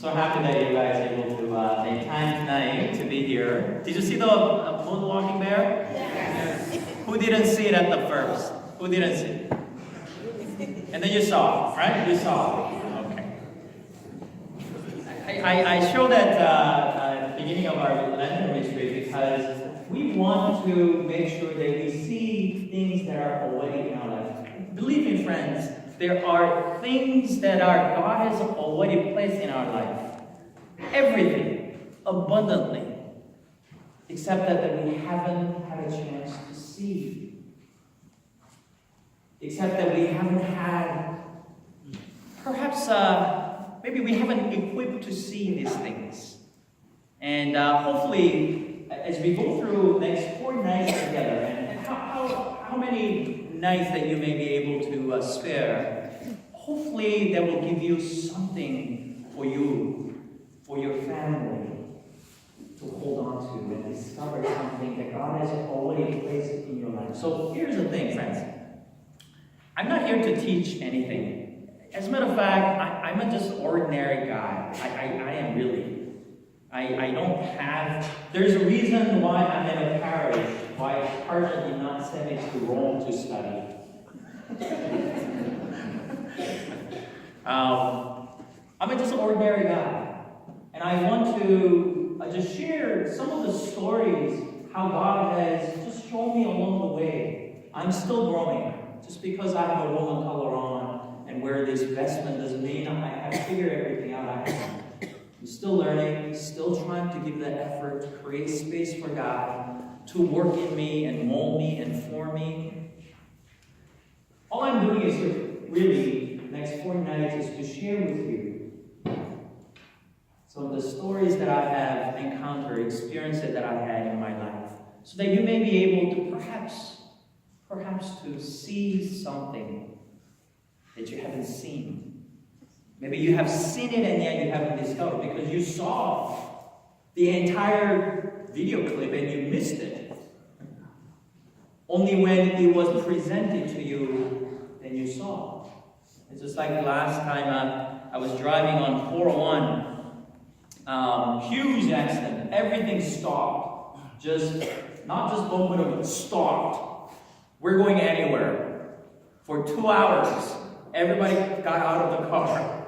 So happy that you guys are able to make time tonight to be here. Did you see the moonwalking bear? Yes. Who didn't see it at the first? Who didn't see it? And then you saw it, right? You saw it. Okay. I show that at the beginning of our Lenten retreat because we want to make sure that we see things that are already in our life. Believe me, friends, there are things that God has already placed in our life. Everything, abundantly. Except that we haven't had a chance to see. Except that we haven't had, perhaps, maybe we haven't equipped to see these things. And hopefully, as we go through next 4 nights together, and how many nights that you may be able to spare, hopefully that will give you something for you, for your family, to hold on to and discover something that God has already placed in your life. So here's the thing, friends. I'm not here to teach anything. As a matter of fact, I'm a just ordinary guy. I am really. I don't have... There's a reason why I'm in a parish, why Cardinal did not send me to Rome to study. I'm a just ordinary guy. And I want to just share some of the stories, how God has just shown me along the way. I'm still growing. Just because I have a woman color on and wear this vestment doesn't mean I have figured everything out. I'm still learning, still trying to give that effort to create space for God to work in me and mold me and form me. All I'm doing is really, next 4 nights, is to share with you some of the stories that I have encountered, experiences that I had in my life, so that you may be able to perhaps to see something that you haven't seen. Maybe you have seen it and yet you haven't discovered because you saw the entire video clip and you missed it. Only when it was presented to you, then you saw. It's just like the last time I was driving on 401. Huge accident. Everything stopped. Not just momentum, but stopped. We're going anywhere. For 2 hours, everybody got out of the car.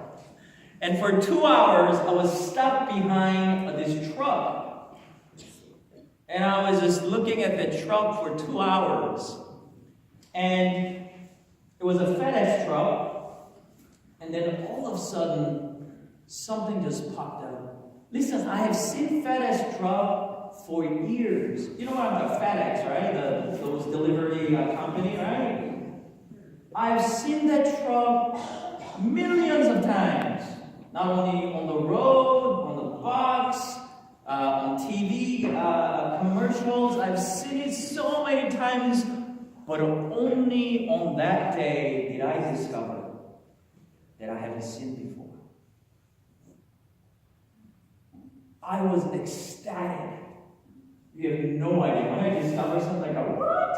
And for 2 hours, I was stuck behind this truck. And I was just looking at the truck for 2 hours. And it was a FedEx truck. And then all of a sudden, something just popped out. Listen, I have seen FedEx truck for years. You know what I'm talking about? FedEx, right? Those delivery company, right? I've seen that truck millions of times. Not only on the road, on the box, on TV, commercials. I've seen it so many times, but only on that day did I discover that I haven't seen before. I was ecstatic. You have no idea. When I discovered something, I go, what?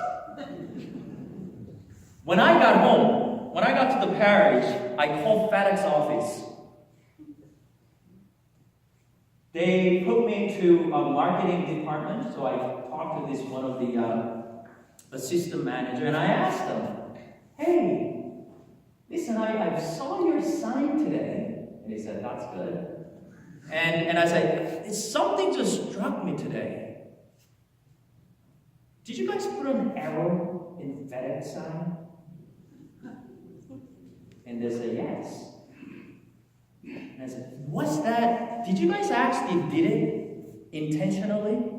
When I got home, when I got to the parish, I called FedEx office. They put me to a marketing department, so I talked to this one of the assistant manager, and I asked them, hey, listen, I saw your sign today. And he said, that's good. And I said, something just struck me today. Did you guys put an arrow in FedEx sign? And they said, yes. And I said, what's that? Did you guys actually did it intentionally?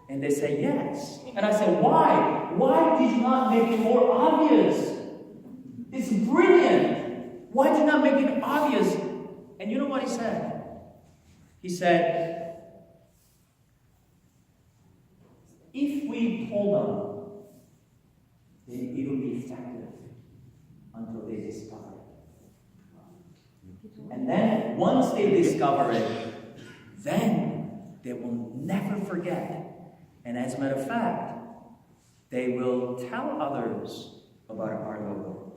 And they say, yes. And I said, why? Why did you not make it more obvious? It's brilliant. Why did you not make it obvious? And you know what he said? He said, if we hold on, then it will be effective until they discover it. And then, once they discover it, then they will never forget. And as a matter of fact, they will tell others about our Lord.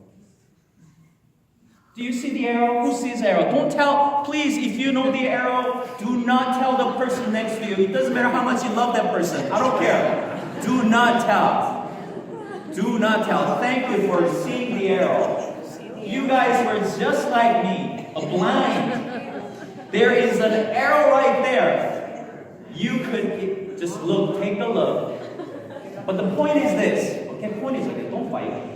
Do you see the arrow? Who sees the arrow? Don't tell, please, if you know the arrow, do not tell the person next to you. It doesn't matter how much you love that person. I don't care. Do not tell. Do not tell. Thank you for seeing the arrow. You guys were just like me, a blind. There is an arrow right there. You could just look, take a look. But the point is this. Okay, point is okay, don't fight.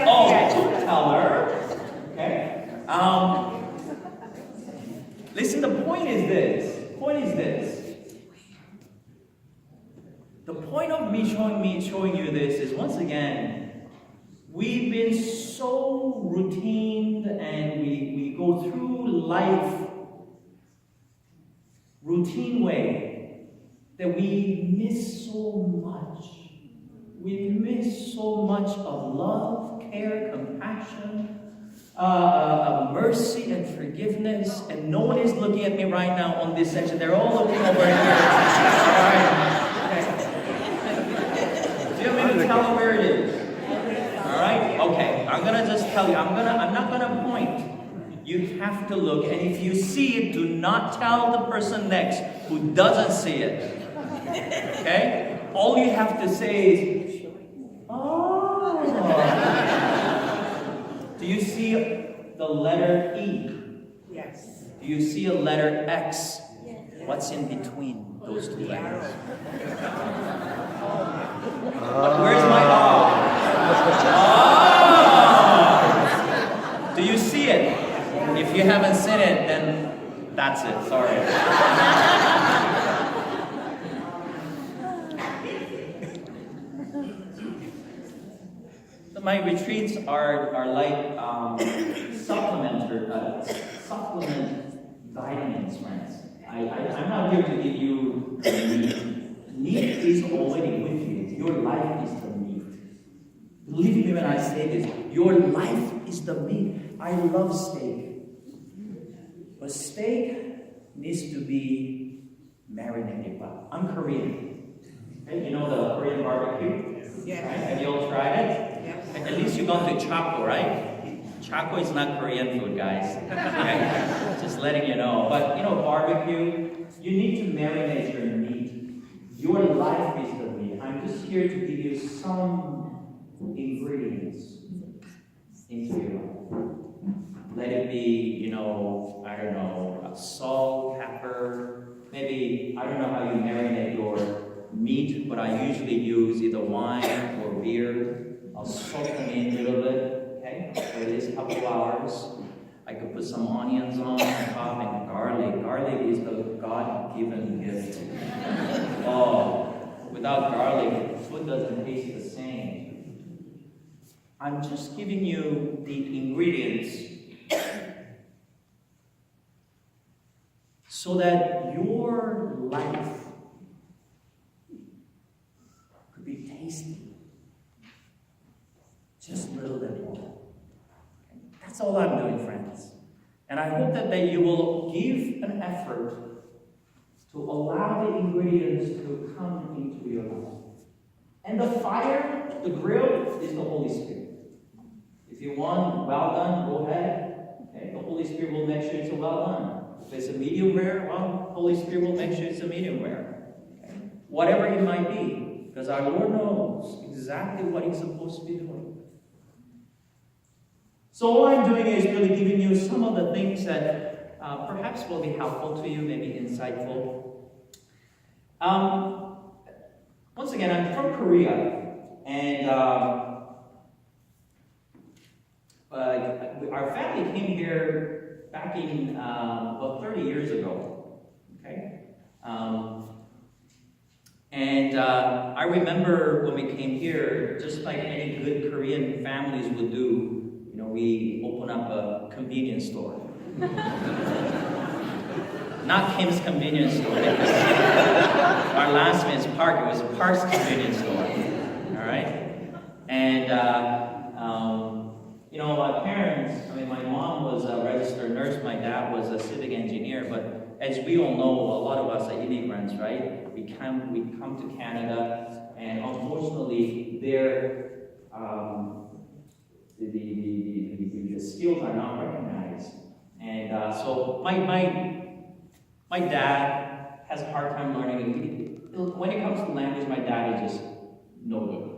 Oh, don't tell her. Okay. Listen, the point is this. The point of me showing you this is, once again, we've been so routine and we go through life routine way that we miss so much. We miss so much of love, care, compassion, mercy, and forgiveness. And no one is looking at me right now on this section. They're all looking over here. All right. Okay. Do you want me to tell them where it is? All right. Okay. I'm gonna just tell you. I'm not gonna point. You have to look, and if you see it, do not tell the person next who doesn't see it. Okay? All you have to say is, oh. Do you see the letter E? Yes. Do you see a letter X? Yes. What's in between those two letters? Where's my O? Do you see it? If you haven't seen it, then that's it. Sorry. So my retreats are like supplement vitamins, friends. I'm not here to give you meat. Meat is already with you. Your life is the meat. Believe me when I say this. Your life is the meat. I love steak. But steak needs to be marinated well. I'm Korean. Okay? You know the Korean barbecue? Yes. Right? Have you all tried it? Yes. At least you've gone to Chaco, right? Chaco is not Korean food, guys. Okay? Just letting you know. But, barbecue, you need to marinate your meat. Your life is the meat. I'm just here to give you some ingredients into your life. Let it be, I don't know, salt, pepper. Maybe, I don't know how you marinate your meat, but I usually use either wine or beer. I'll soak them in a little bit, okay, for at least a couple of hours. I could put some onions on top and garlic. Garlic is the God-given gift. Oh, without garlic, food doesn't taste the same. I'm just giving you the ingredients so that your life could be tasty. Just a little bit more. That's all I'm doing, friends. And I hope that you will give an effort to allow the ingredients to come into your life. And the fire, the grill, is the Holy Spirit. If you want well done, go ahead. Okay? The Holy Spirit will make sure it's well done. If it's a medium rare, well, the Holy Spirit will make sure it's a medium rare. Okay? Whatever it might be. Because our Lord knows exactly what He's supposed to be doing. So all I'm doing is really giving you some of the things that perhaps will be helpful to you, maybe insightful. Once again, I'm from Korea, and our family came here back in about 30 years ago. Okay, and I remember when we came here, just like any good Korean families would do. We open up a convenience store. Not Kim's convenience store. Our last name is Park. It was Park's convenience store. All right? And, my parents, my mom was a registered nurse. My dad was a civic engineer. But as we all know, a lot of us are immigrants, right? We come to Canada, and unfortunately, their the skills are not recognized. And so my dad has a hard time learning. When it comes to language, my dad is just no good.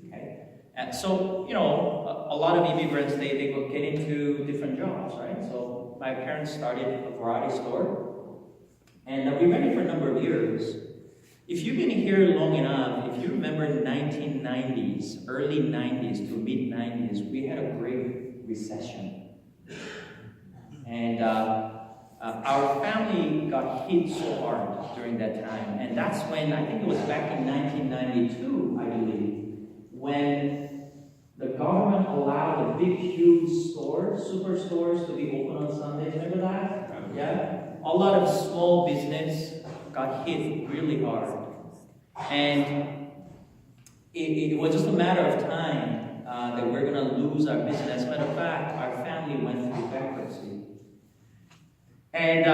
Okay? And so, a lot of immigrants, they get into different jobs, right? So my parents started a variety store, and we ran it for a number of years. If you've been here long enough, if you remember 1990s, early 90s to mid 90s, we had a great recession. And our family got hit so hard during that time. And that's when, I think it was back in 1992, I believe, when the government allowed the big, huge stores, superstores, to be open on Sundays. Remember that? Yeah? A lot of small business got hit really hard. And it was just a matter of time that we're going to lose our business. As a matter of fact, our family went through bankruptcy. And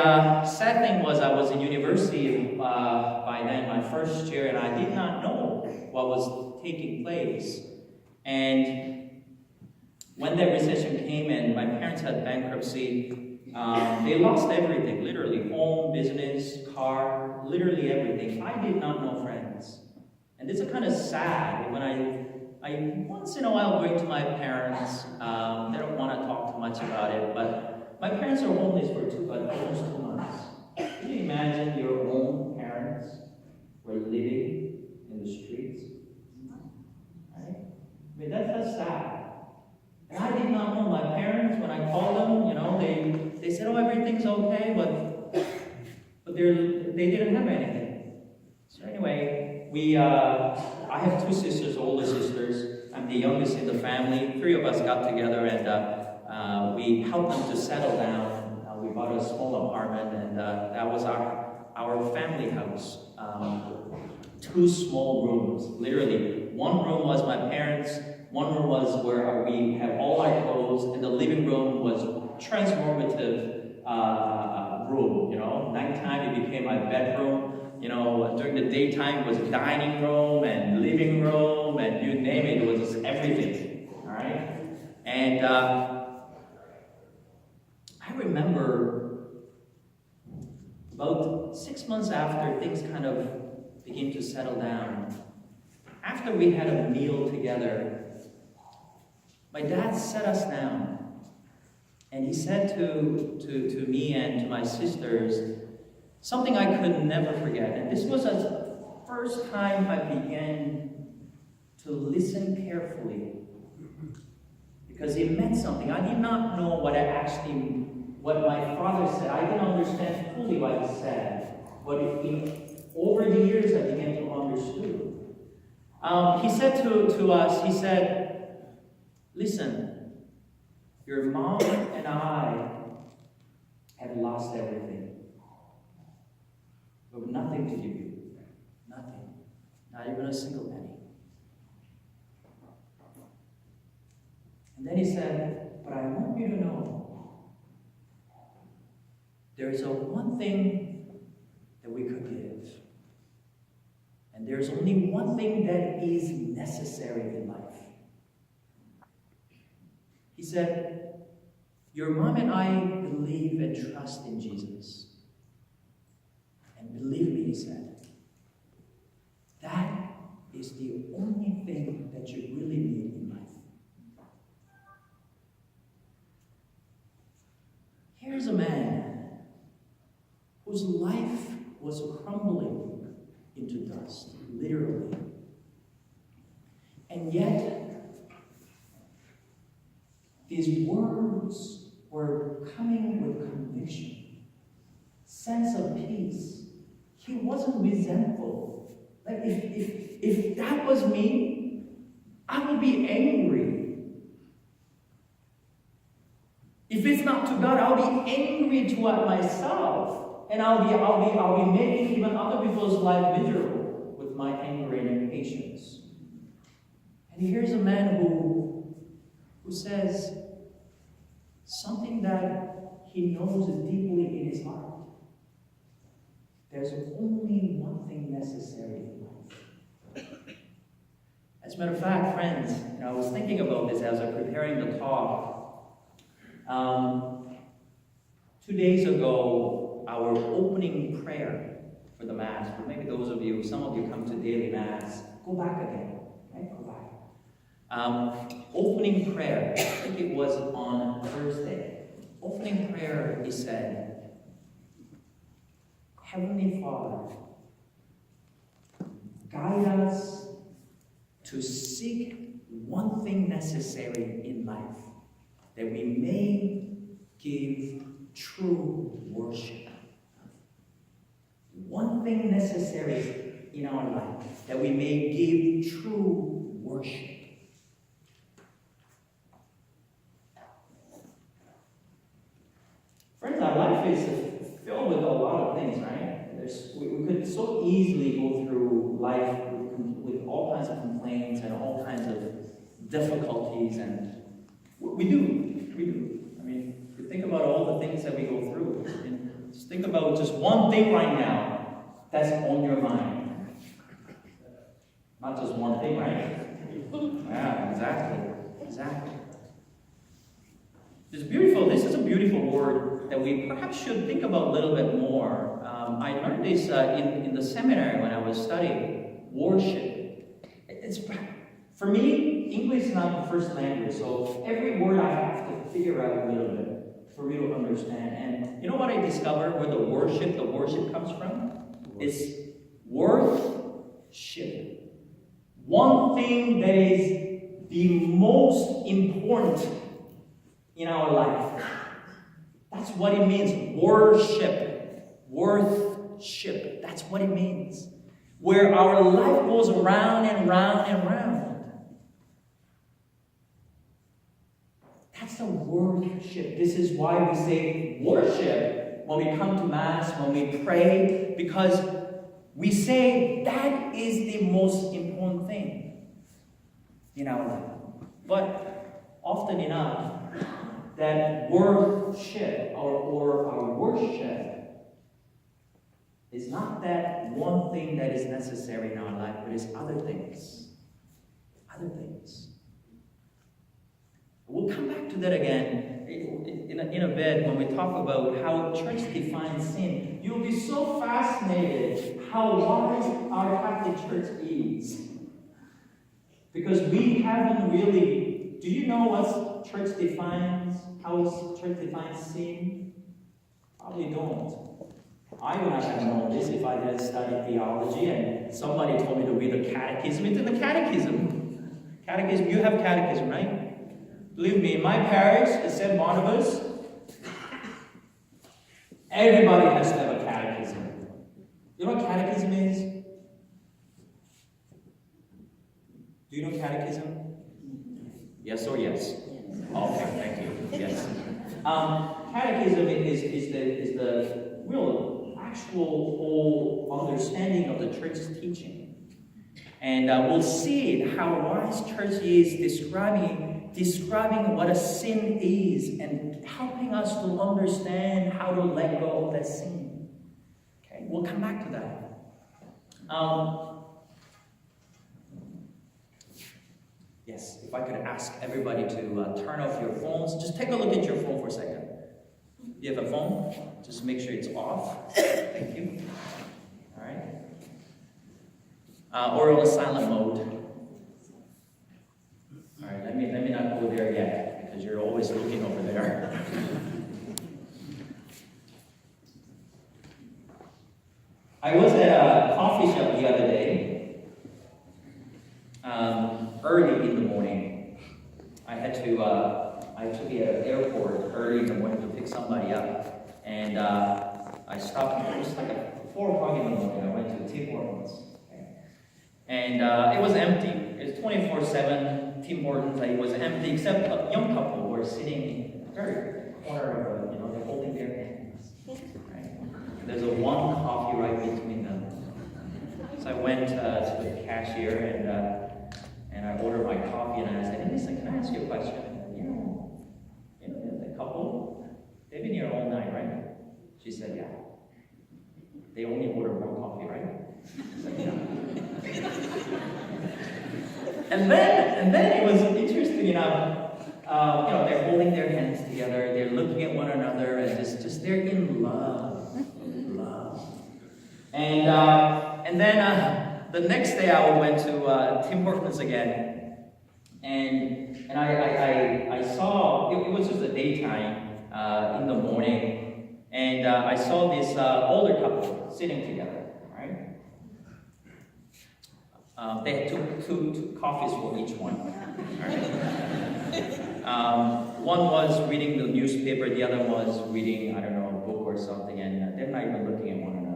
sad thing was, I was in university by then, my first year, and I did not know what was taking place. And when that recession came in, my parents had bankruptcy. They lost everything, literally. Home, business, car, literally everything. I did not know friends. And this is kind of sad when I once in a while bring to my parents. They don't want to talk too much about it, but my parents were homeless for almost 2 months. Can you imagine your own parents were living in the streets? Right? I mean, that's sad. And I did not know my parents. When I called them, they said, "Oh, everything's okay," but they didn't have anything. So anyway, I have 2 sisters, older sisters. I'm the youngest in the family. 3 of us got together and we helped them to settle down. We bought a small apartment, and that was our family house. 2 small rooms, literally. One room was my parents'. One room was where we had all our clothes, and the living room was transformative room. Nighttime it became my bedroom. During the daytime it was a dining room and living room, and you name it, it was just everything. All right, and I remember about 6 months after things kind of began to settle down. After we had a meal together, my dad sat us down, and he said to me and to my sisters something I could never forget. And this was the first time I began to listen carefully, because it meant something. I did not know what my father said. I didn't understand fully what he said, but over the years I began to understand. He said to us, he said, "Listen, your mom and I have lost everything. We have nothing to give you. Nothing. Not even a single penny." And then he said, "But I want you to know, there is one thing that we could give. And there's only one thing that is necessary in life." He said, "Your mom and I believe and trust in Jesus. And believe me," he said, "that is the only thing that you really need in life." Here's a man whose life was crumbling into dust, literally. And yet, these words were coming with conviction, sense of peace. He wasn't resentful. Like, if that was me, I would be angry. If it's not to God, I'll be angry toward myself, and I'll be making even other people's life miserable with my anger and impatience. And here's a man who says something that he knows deeply in his heart. There's only one thing necessary in life. As a matter of fact, friends, I was thinking about this as I was preparing the talk. 2 days ago, our opening prayer for the Mass, for maybe those of you, some of you come to daily Mass, go back again, right? Go back. Opening prayer, I think it was on Thursday. Opening prayer, he said, Heavenly Father, guide us to seek one thing necessary in life, that we may give true worship. One thing necessary in our life, that we may give true worship. Friends, our life is filled with a lot of things, right? We could so easily go through life with all kinds of complaints and all kinds of difficulties, and we do. I mean, if you think about all the things that we go through, and just think about just one thing right now that's on your mind. Not just one thing, right? Yeah, exactly. It's beautiful. This is a beautiful word that we perhaps should think about a little bit more. I learned this in the seminary when I was studying worship. For me, English is not the first language, so every word I have to figure out a little bit for me to understand. And you know what I discovered where the worship comes from? It's worth-ship. One thing that is the most important in our life. That's what it means. Worship. Worth-ship. That's what it means. Where our life goes round and round and round. That's the worship. This is why we say worship when we come to Mass, when we pray, because we say that is the most important thing in our life. But often enough, that worship or our worship is not that one thing that is necessary in our life, but it's other things. Other things. We'll come back to that again in a bit when we talk about how church defines sin. You'll be so fascinated how wise our Catholic Church is. Because we haven't really... Do you know what church defines? How church defines sin? Probably don't. I would not have known this if I didn't study theology and somebody told me to read the catechism. It's in the catechism. Catechism, you have catechism, right? Believe me, in my parish, at St. Barnabas, everybody has to have a catechism. You know what catechism is? Do you know catechism? Yes or yes? Okay, thank you. Yes. Catechism is the real, actual whole understanding of the church's teaching. And we'll see how wise church is describing what a sin is and helping us to understand how to let go of that sin. Okay, we'll come back to that. Yes, if I could ask everybody to turn off your phones. Just take a look at your phone for a second. You have a phone? Just make sure it's off. Thank you. All right. Or on silent mode. All right, let me not go there yet, because you're always looking over there. I was at a coffee shop the other day, early in the morning. I had to be at an airport early in the morning to pick somebody up. And I stopped, it was like 4 o'clock in the morning. I went to Tim Hortons. Okay. And it was empty. It was 24/7 Tim Hortons. It was empty, except a young couple were sitting in the very corner of they're holding their hands. Right? There's a one coffee right between them. So I went to the cashier and I ordered my coffee, and I said, "Hey, listen, can I ask you a question? The couple, they've been here all night, right?" She said, "Yeah." "They only ordered one coffee, right?" I said, "Yeah." And then it was interesting enough. They're holding their hands together. They're looking at one another, and just they're in love. And then the next day I went to Tim Hortons again, and I saw it was just a daytime in the morning, and I saw this older couple sitting together, right? They had two coffees for each one. Right? One was reading the newspaper, the other was reading, I don't know, a book or something, and they're not even looking at one another.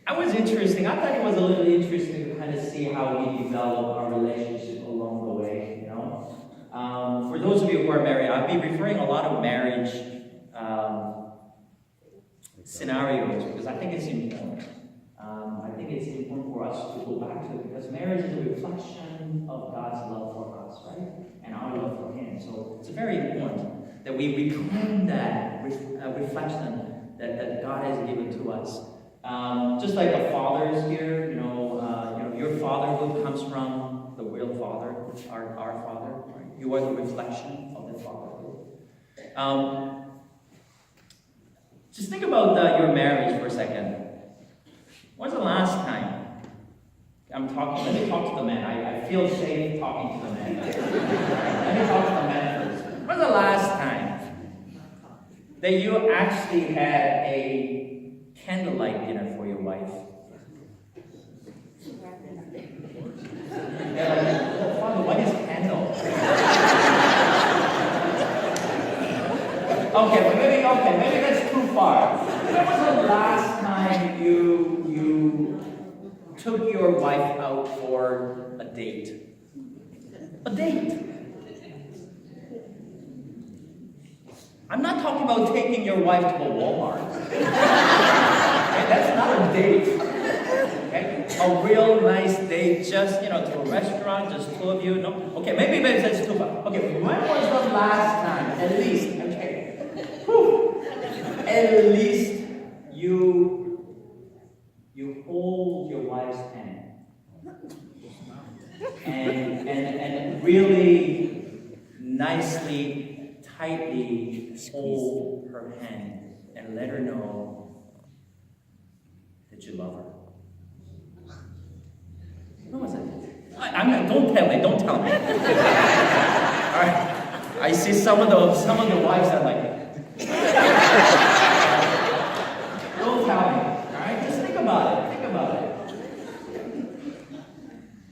I was interesting. I thought it was a little interesting to kind of see how we develop our relationship along the way, you know. For those of you who are married, I'll be referring a lot of marriage scenarios because I think it's important. I think it's important for us to go back to it because marriage is a reflection of God's love for us, right? And our love for Him. So it's very important that we reclaim that reflection that God has given to us. Just like the fathers here, your fatherhood comes from the real Father, our Father. Right? You are the reflection of the fatherhood. Just think about your marriage for a second. When's the last time? Let me talk to the man. I feel safe talking to the man. Let me talk to the man first. When's the last time that you actually had a candlelight dinner for your wife? They're like, oh, Father, what is candle? Maybe that's too far. When was the last time you took your wife out for a date? A date. I'm not talking about taking your wife to a Walmart. Okay, that's not a date. Okay? A real nice date, just to a restaurant, just two of you. No. Okay, maybe that's too far. Okay, when was the last time, at least, at least you hold your wife's hand and really nicely, tightly hold her hand and let her know that you love her. When was it? Don't tell me. All right. I see some of the wives are like, don't tell me. All right, just think about it.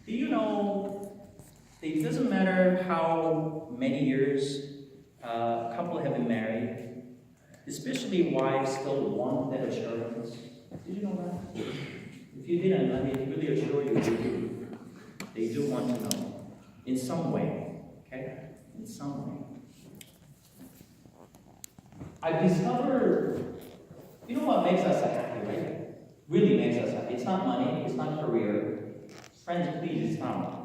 Do you know that it doesn't matter how many years a couple have been married, especially wives still want that assurance? Did you know that? If you didn't, let me really assure you, they do want to know in some way. Okay, in some way. I've discovered, you know what makes us happy, right? Really makes us happy. It's not money, it's not career. Friends, please, it's not.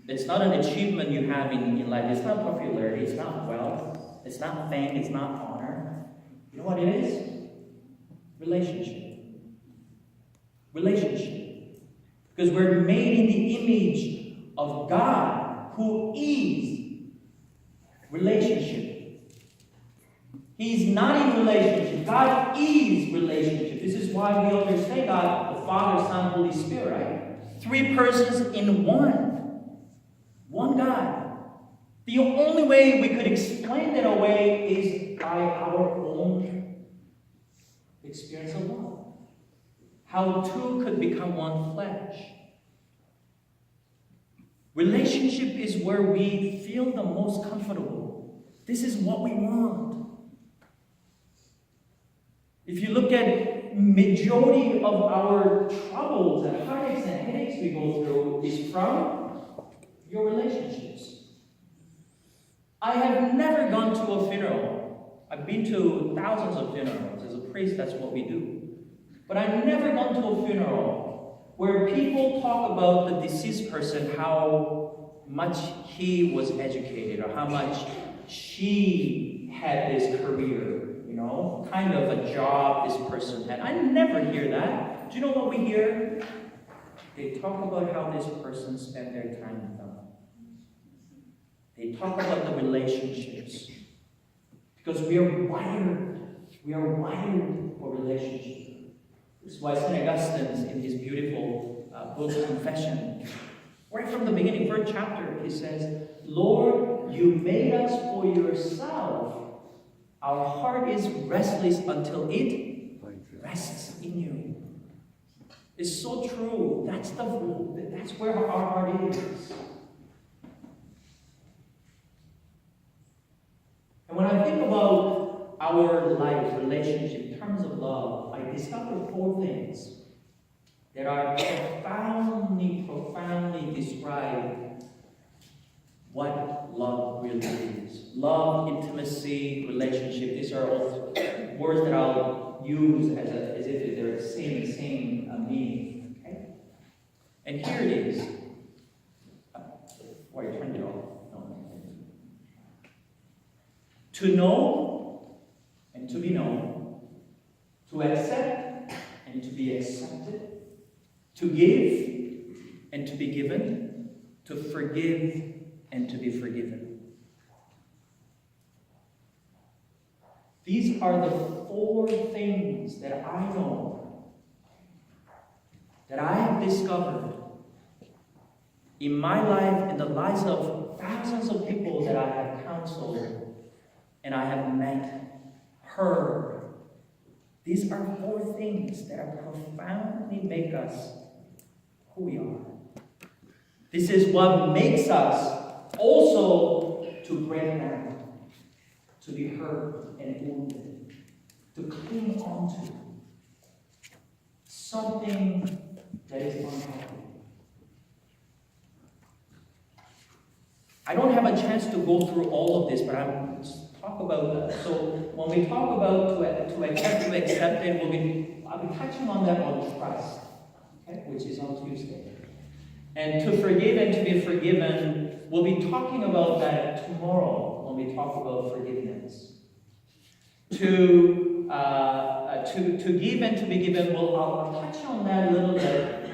It's not an achievement you have in life. It's not popularity, it's not wealth, it's not fame, it's not honor. You know what it is? Relationship. Because we're made in the image of God, who is relationship. He's not in relationship. God is relationship. This is why we understand God, the Father, Son, Holy Spirit, right? Three persons in one. One God. The only way we could explain that away is by our own experience of love. How two could become one flesh. Relationship is where we feel the most comfortable. This is what we want. If you look at majority of our troubles and heartaches and headaches we go through is from your relationships. I have never gone to a funeral. I've been to thousands of funerals. As a priest, that's what we do. But I've never gone to a funeral where people talk about the deceased person, how much he was educated or how much she had this career. Kind of a job this person had. I never hear that. Do you know what we hear? They talk about how this person spent their time with them. They talk about the relationships. Because we are wired for relationship. This is why St. Augustine, in his beautiful book, Confession, right from the beginning, first chapter, he says, Lord, you made us for yourself. Our heart is restless until it rests in you. It's so true. That's where our heart is. And when I think about our life, relationship, in terms of love, I discovered 4 things that are profoundly describe what love really is. Love, intimacy, relationship. These are all words that I'll use as if they're the same meaning. Okay? And here it is. I turned it off. No. To know and to be known. To accept and to be accepted. To give and to be given. To forgive and to be forgiven. These are the 4 things that I know, that I have discovered in my life, in the lives of thousands of people that I have counseled and I have met, heard. These are 4 things that profoundly make us who we are. This is what makes us also to break down, to be hurt and wounded, to cling on to something that is unhealthy. I don't have a chance to go through all of this, but I'll talk about that. So when we talk about to accept it, I'll be touching on that on trust, okay, which is on Tuesday. And to forgive and to be forgiven, we'll be talking about that tomorrow when we talk about forgiveness. To give and to be given, I'll touch on that a little bit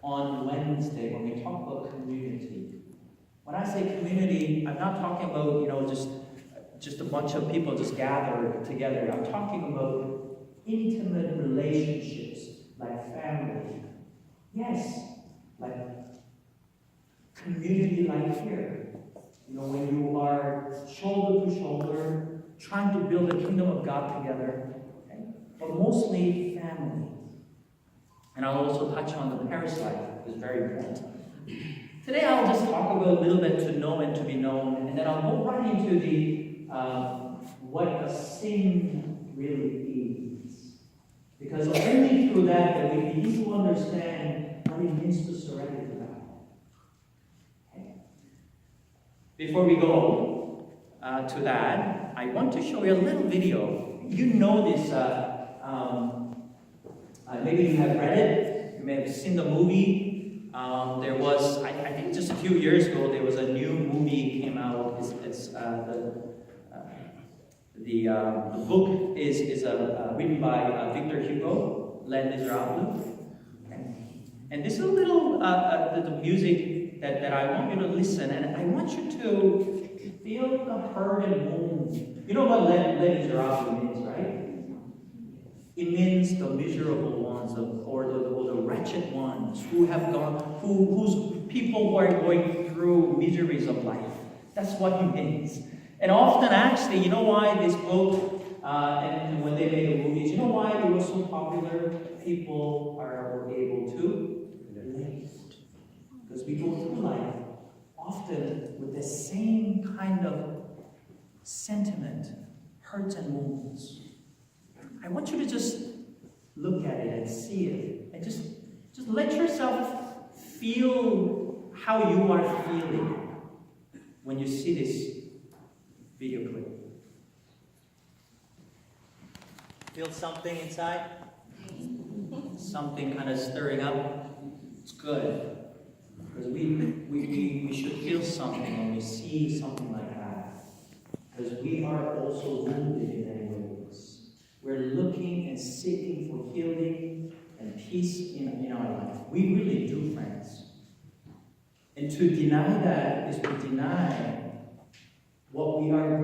on Wednesday when we talk about community. When I say community, I'm not talking about just a bunch of people just gathered together. I'm talking about intimate relationships like family. Yes, like community like here. When you are shoulder to shoulder, trying to build the kingdom of God together, okay? But mostly family. And I'll also touch on the parish life, which is very important. Today I'll just talk about a little bit to know and to be known, and then I'll go right into the what a sin really is. Because only through that we begin to understand what it means to surrender to God. Okay. Before we go to that, I want to show you a little video. You know this, maybe you have read it, you may have seen the movie. There was, I think just a few years ago, there was a new movie came out. The book is written by Victor Hugo, Les Miserables. And this is a little the music that I want you to listen, and I want you to feel the hurt and wound. You know what Les Miserables means, right? It means the miserable ones, or the wretched ones who have gone, whose people who are going through miseries of life. That's what it means. And often, actually, you know why this book, and when they made the movies, you know why it was so popular? People were able to relate. Because we go through life often with the same kind of sentiment, hurts and wounds. I want you to just look at it and see it, and just let yourself feel how you are feeling when you see this video clip. Feel something inside? Something kind of stirring up? It's good. Because we should feel something when we see something like that. Because we are also wounded in many ways. We're looking and seeking for healing, and and peace in our life. We really do, friends. And to deny that is to deny what we really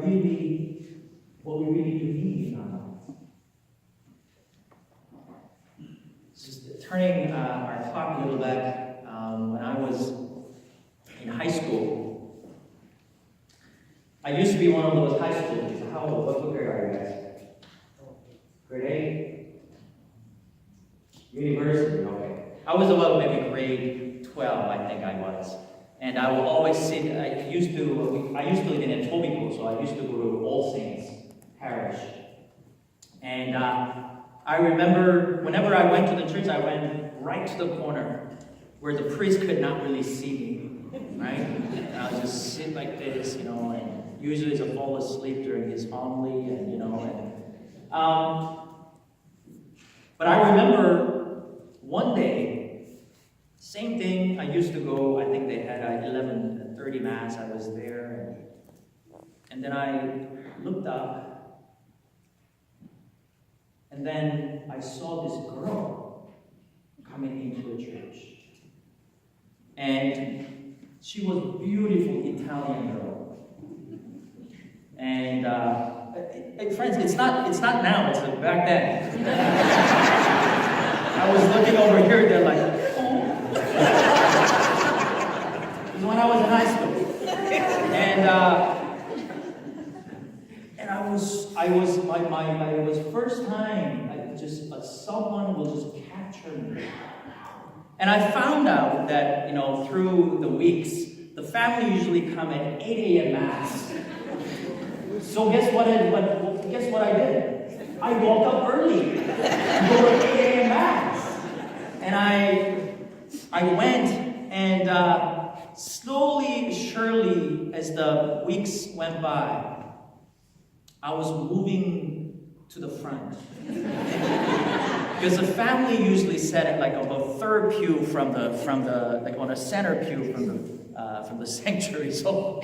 do need in our life. Just turning our clock a little back, when I was in high school, I used to be one of those high school kids. How old? What grade are you guys? Grade 8? University, okay. I was about maybe grade 12, I think I was. And I will always sit, I used to live in Etobicoke, so I used to go to All Saints Parish. And I remember whenever I went to the church, I went right to the corner where the priest could not really see me, right? And I would just sit like this, and usually I'd fall asleep during his homily, but I remember one day, same thing, I used to go, I think they had 11:30 Mass, I was there, and then I looked up, and then I saw this girl coming into the church. And she was a beautiful Italian girl. And friends, it's not now, it's back then. I was looking over here, they're like, oh. It was when I was in high school. And I was first time, someone will just capture me. And I found out that, through the weeks, the family usually come at 8 a.m. Mass. So guess what I did? I woke up early to go to 8 a.m. Mass. And I went, and slowly, surely, as the weeks went by, I was moving to the front. Because the family usually sat at like on the third pew from the like on a center pew from the sanctuary. So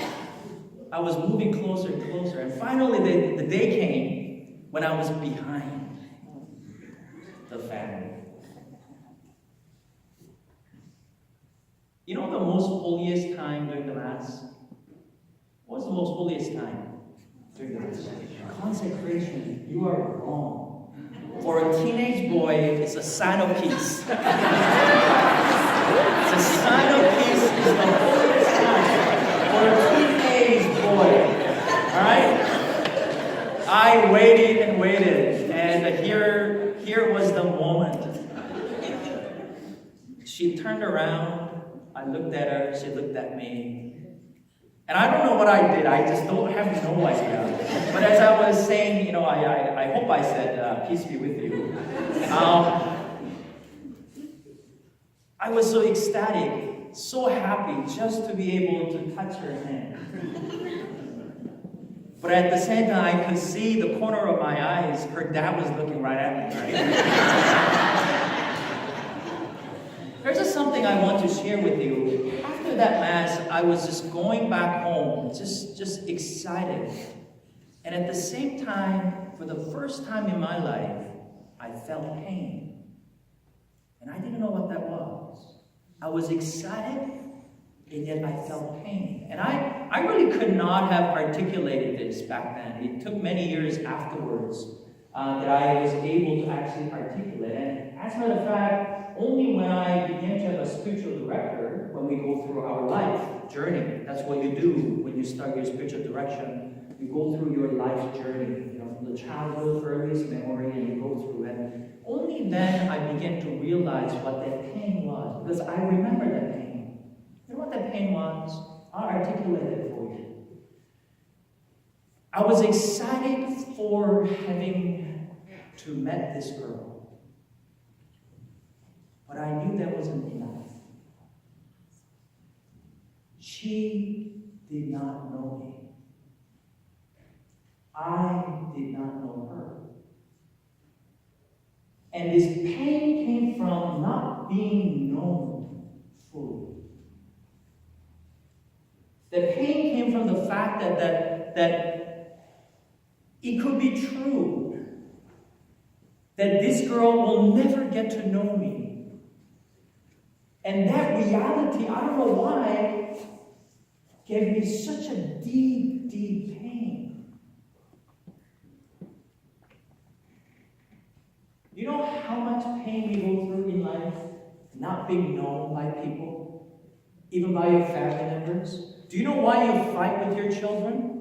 I was moving closer and closer, and finally the day came when I was behind the family. You know the most holiest time during the Mass? What's the most holiest time during the Mass? Consecration. You are wrong. For a teenage boy, it's a sign of peace. It's a sign of peace. It's the holiest time for a teenage boy. All right? I waited and waited, and here was the moment. She turned around. I looked at her. She looked at me. And I don't know what I did. I just have no idea. But as I was saying, I hope I said, peace be with you. I was so ecstatic, so happy just to be able to touch her hand. But at the same time, I could see the corner of my eyes, her dad was looking right at me. Right? There's just something I want to share with you. After that Mass, I was just going back home, just excited. And at the same time, for the first time in my life, I felt pain. And I didn't know what that was. I was excited, and yet I felt pain. And I really could not have articulated this back then. It took many years afterwards that I was able to actually articulate. And as a matter of fact, only when I began to have a spiritual director, when we go through our life journey, that's what you do when you start your spiritual direction. You go through your life journey, from the childhood, earliest memory, and you go through it. Only then I began to realize what that pain was, because I remember that pain. You know what that pain was? I'll articulate it for you. I was excited for having to meet this girl. But I knew that wasn't enough. She did not know me. I did not know her. And this pain came from not being known fully. The pain came from the fact that it could be true that this girl will never get to know me. And that reality, I don't know why, gave me such a deep, deep pain. You know how much pain we go through in life not being known by people, even by your family members? Do you know why you fight with your children?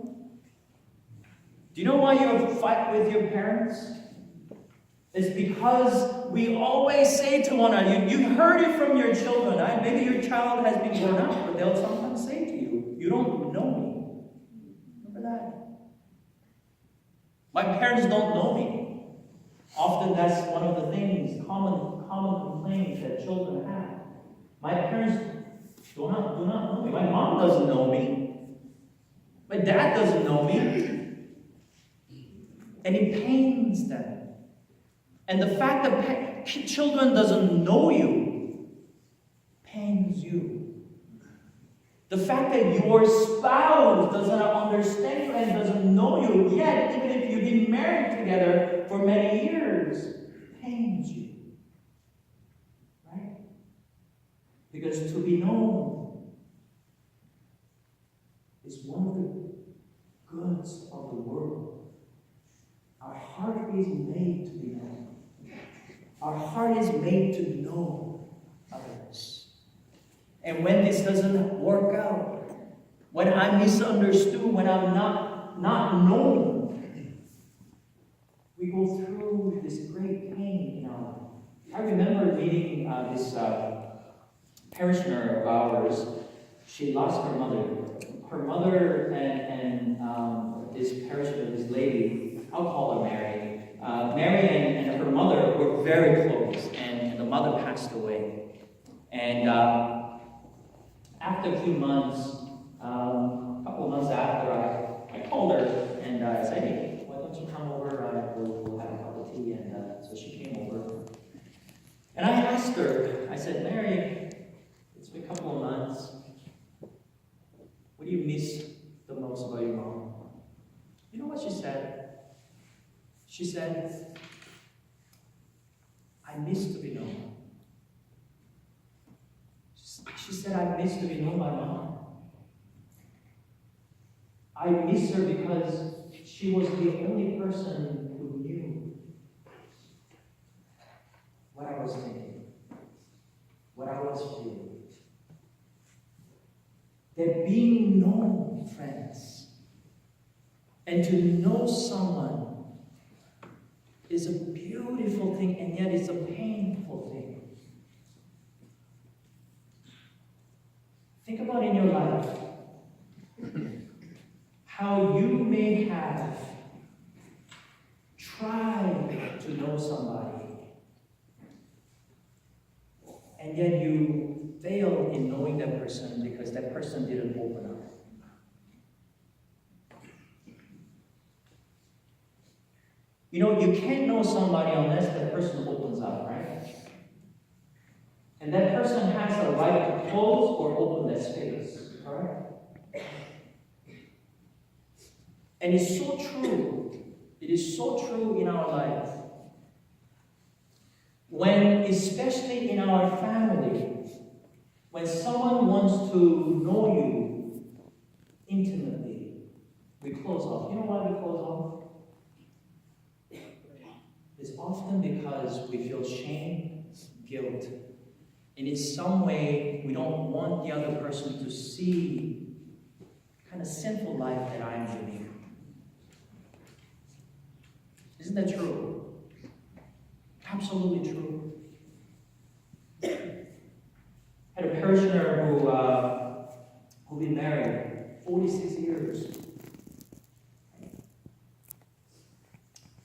Do you know why you fight with your parents? It's because we always say to one another, you heard it from your children. Maybe your child has been grown up, but they'll sometimes say to you, you don't know me. Remember that? My parents don't know me. Often that's one of the things, common complaints that children have. My parents do not know me. My mom doesn't know me. My dad doesn't know me. And it pains them. And the fact that children doesn't know you pains you. The fact that your spouse doesn't understand you and doesn't know you, yet even if you've been married together for many years, pains you. Right? Because to be known is one of the goods of the world. Our heart is made to be known. Our heart is made to know others. And when this doesn't work out, when I'm misunderstood, when I'm not known, we go through this great pain in our life. I remember meeting this parishioner of ours. She lost her mother. Her mother and this parishioner, this lady, I'll call her Mary. Mary and her mother were very close, and the mother passed away. And after a few months, a couple of months after, I called her and I said, hey, why don't you come over? We'll have a cup of tea. And so she came over. And I asked her, I said, Mary, it's been a couple of months. What do you miss the most about your mom? You know what she said? She said, I miss to be known. She said, I miss to be known by mom. I miss her because she was the only person who knew what I was thinking, what I was feeling. That being known, friends, and to know someone is a beautiful thing, and yet it's a painful thing. Think about in your life how you may have tried to know somebody, and yet you failed in knowing that person because that person didn't open up. You know, you can't know somebody unless that person opens up, right? And that person has the right to close or open that space, correct? And it's so true. It is so true in our life. When, especially in our family, when someone wants to know you intimately, we close off. You know why we close off? It's often because we feel shame, guilt, and in some way we don't want the other person to see the kind of sinful life that I'm living. Isn't that true? Absolutely true. I had a parishioner who been married 46 years.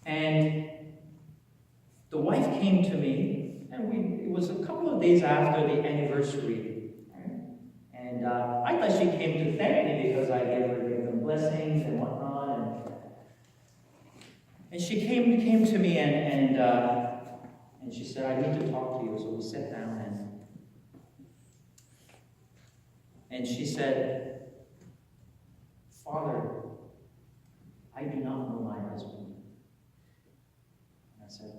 And the wife came to me, and it was a couple of days after the anniversary. Right? And I thought she came to thank me because I gave them blessings and whatnot. And she came to me and she said, I need to talk to you. So we sat down and she said, Father, I do not know my husband. And I said,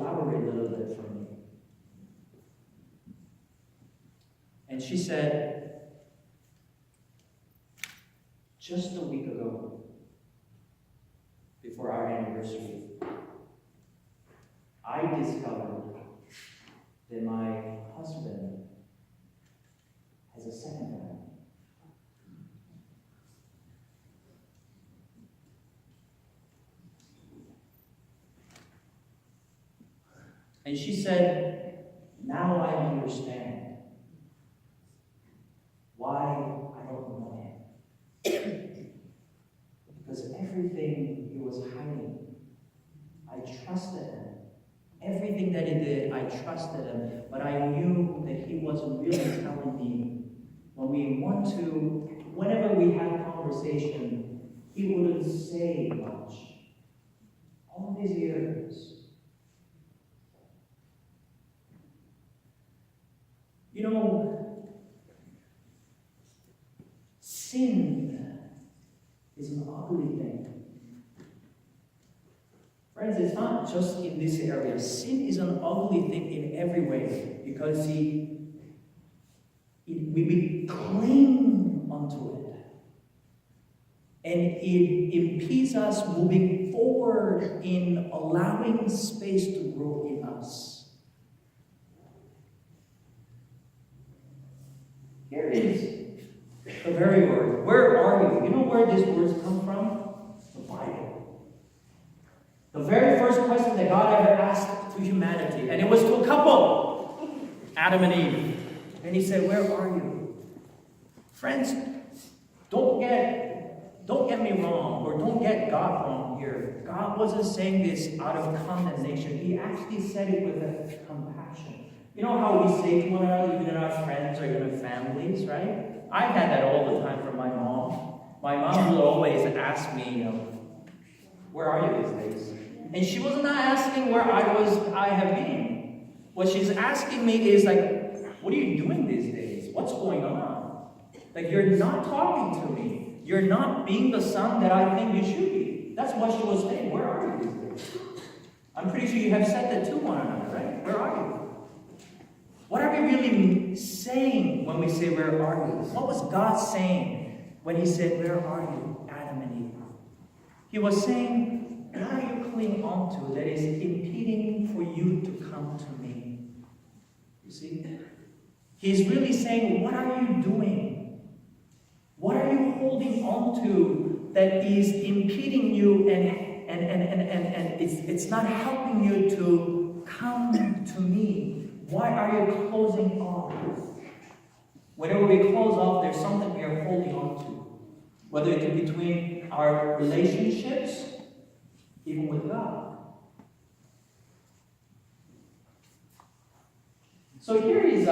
elaborate a little bit for me. And she said, just a week ago, before our anniversary, I discovered that my husband has a second family. And she said, now I understand why I don't know him. Because everything he was hiding, I trusted him. Everything that he did, I trusted him. But I knew that he wasn't really telling me. Whenever we had a conversation, he wouldn't say much. All these years. You know, sin is an ugly thing. Friends, it's not just in this area. Sin is an ugly thing in every way because we cling onto it. And it impedes us moving forward in allowing space to grow in us. Here is the very word. Where are you? You know where these words come from? The Bible. The very first question that God ever asked to humanity, and it was to a couple, Adam and Eve. And he said, where are you? Friends, don't get me wrong, or don't get God wrong here. God wasn't saying this out of condemnation. He actually said it with a compassion. You know how we say to one another, even in our friends or even in families, right? I've had that all the time from my mom. My mom will always ask me, where are you these days? And she was not asking where I have been. What she's asking me is like, what are you doing these days? What's going on? Like, you're not talking to me. You're not being the son that I think you should be. That's what she was saying. Where are you these days? I'm pretty sure you have said that to one another, right? Where are you? What are we really saying when we say, where are you? What was God saying when he said, where are you, Adam and Eve? He was saying, what are you clinging on to that is impeding for you to come to me? You see? He's really saying, what are you doing? What are you holding on to that is impeding you and it's not helping you to come to me? Why are you closing off? Whenever we close off, there's something we are holding on to. Whether it be between our relationships, even with God. So here is,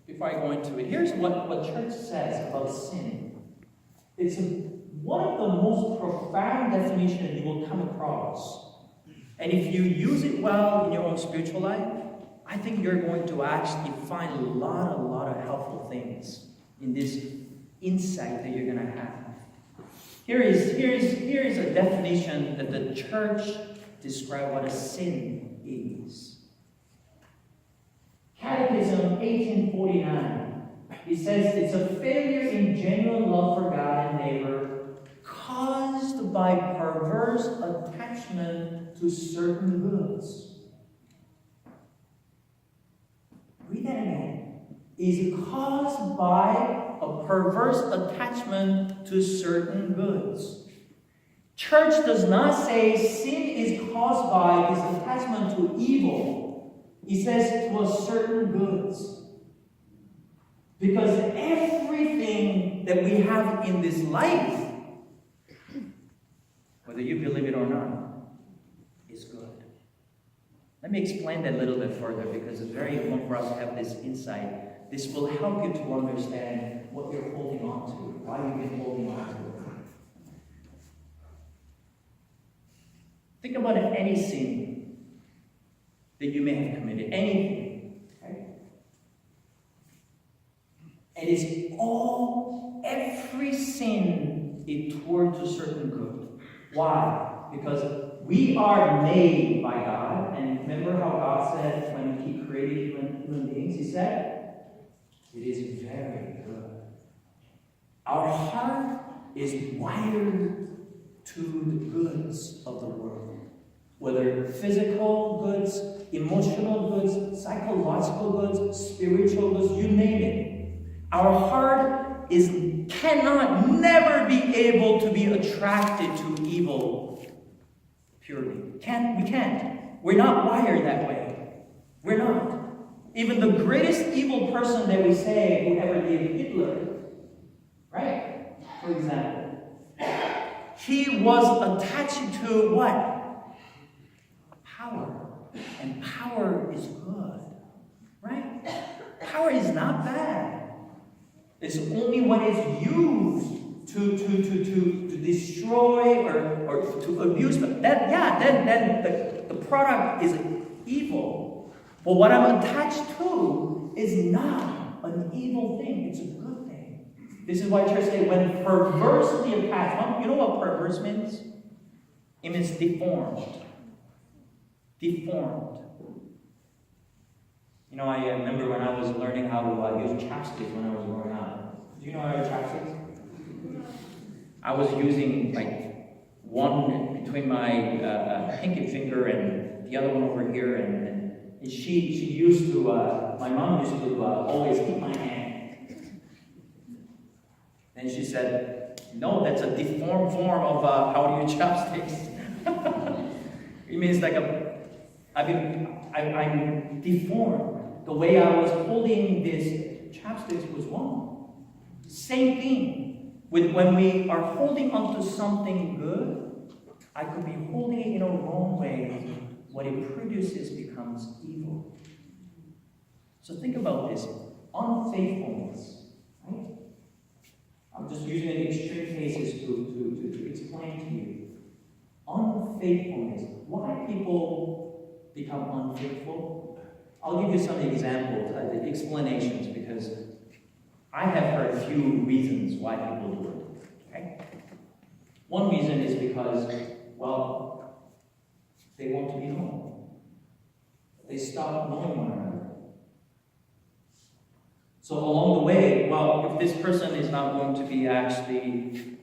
before I go into it, here's what church says about sin. It's one of the most profound definitions you will come across. And if you use it well in your own spiritual life, I think you're going to actually find a lot of helpful things in this insight that you're going to have. Here is a definition that the church describes what a sin is. Catechism 1849. It says it's a failure in genuine love for God and neighbor caused by perverse attachment to certain goods. Read that again. Is caused by a perverse attachment to certain goods. Church does not say sin is caused by this attachment to evil. It says to a certain goods. Because everything that we have in this life, whether you believe it or not, is good. Let me explain that a little bit further because it's very important for us to have this insight. This will help you to understand what you're holding on to, why you've been holding on to it. Think about any sin that you may have committed, anything, okay? And it's every sin is toward to certain good. Why? Because We are made by God. And remember how God said when He created human beings? He said, it is very good. Our heart is wired to the goods of the world. Whether physical goods, emotional goods, psychological goods, spiritual goods, you name it. Our heart cannot never be able to be attracted to evil purely. We can't. We're not wired that way. We're not. Even the greatest evil person that we say who ever lived, Hitler, right? For example, he was attached to what? Power. And power is good, right? Power is not bad. It's only when it's used to destroy or to abuse. But then the product is evil. But what I'm attached to is not an evil thing. It's a good thing. This is why church say when perversely attached. You know what perverse means? It means deformed. Deformed. You know, I remember when I was learning how to use chapsticks when I was growing up. Do you know how to use chapsticks? I was using like one between my pinky finger and the other one over here, and she used to. My mom used to always keep my hand, and she said, "No, that's a deformed form of how to use chopsticks." It means like I'm deformed. The way I was holding this chopsticks was wrong. Same thing with when we are holding onto something good. I could be holding it in a wrong way. What it produces becomes evil. So think about this. Unfaithfulness. Right? I'm just using the extreme cases to explain to you. Unfaithfulness. Why people become unfaithful? I'll give you some examples, explanations, because I have heard a few reasons why people do it. Okay? One reason is because, well, they want to be known. They stop knowing one another. So along the way, well, if this person is not going to be actually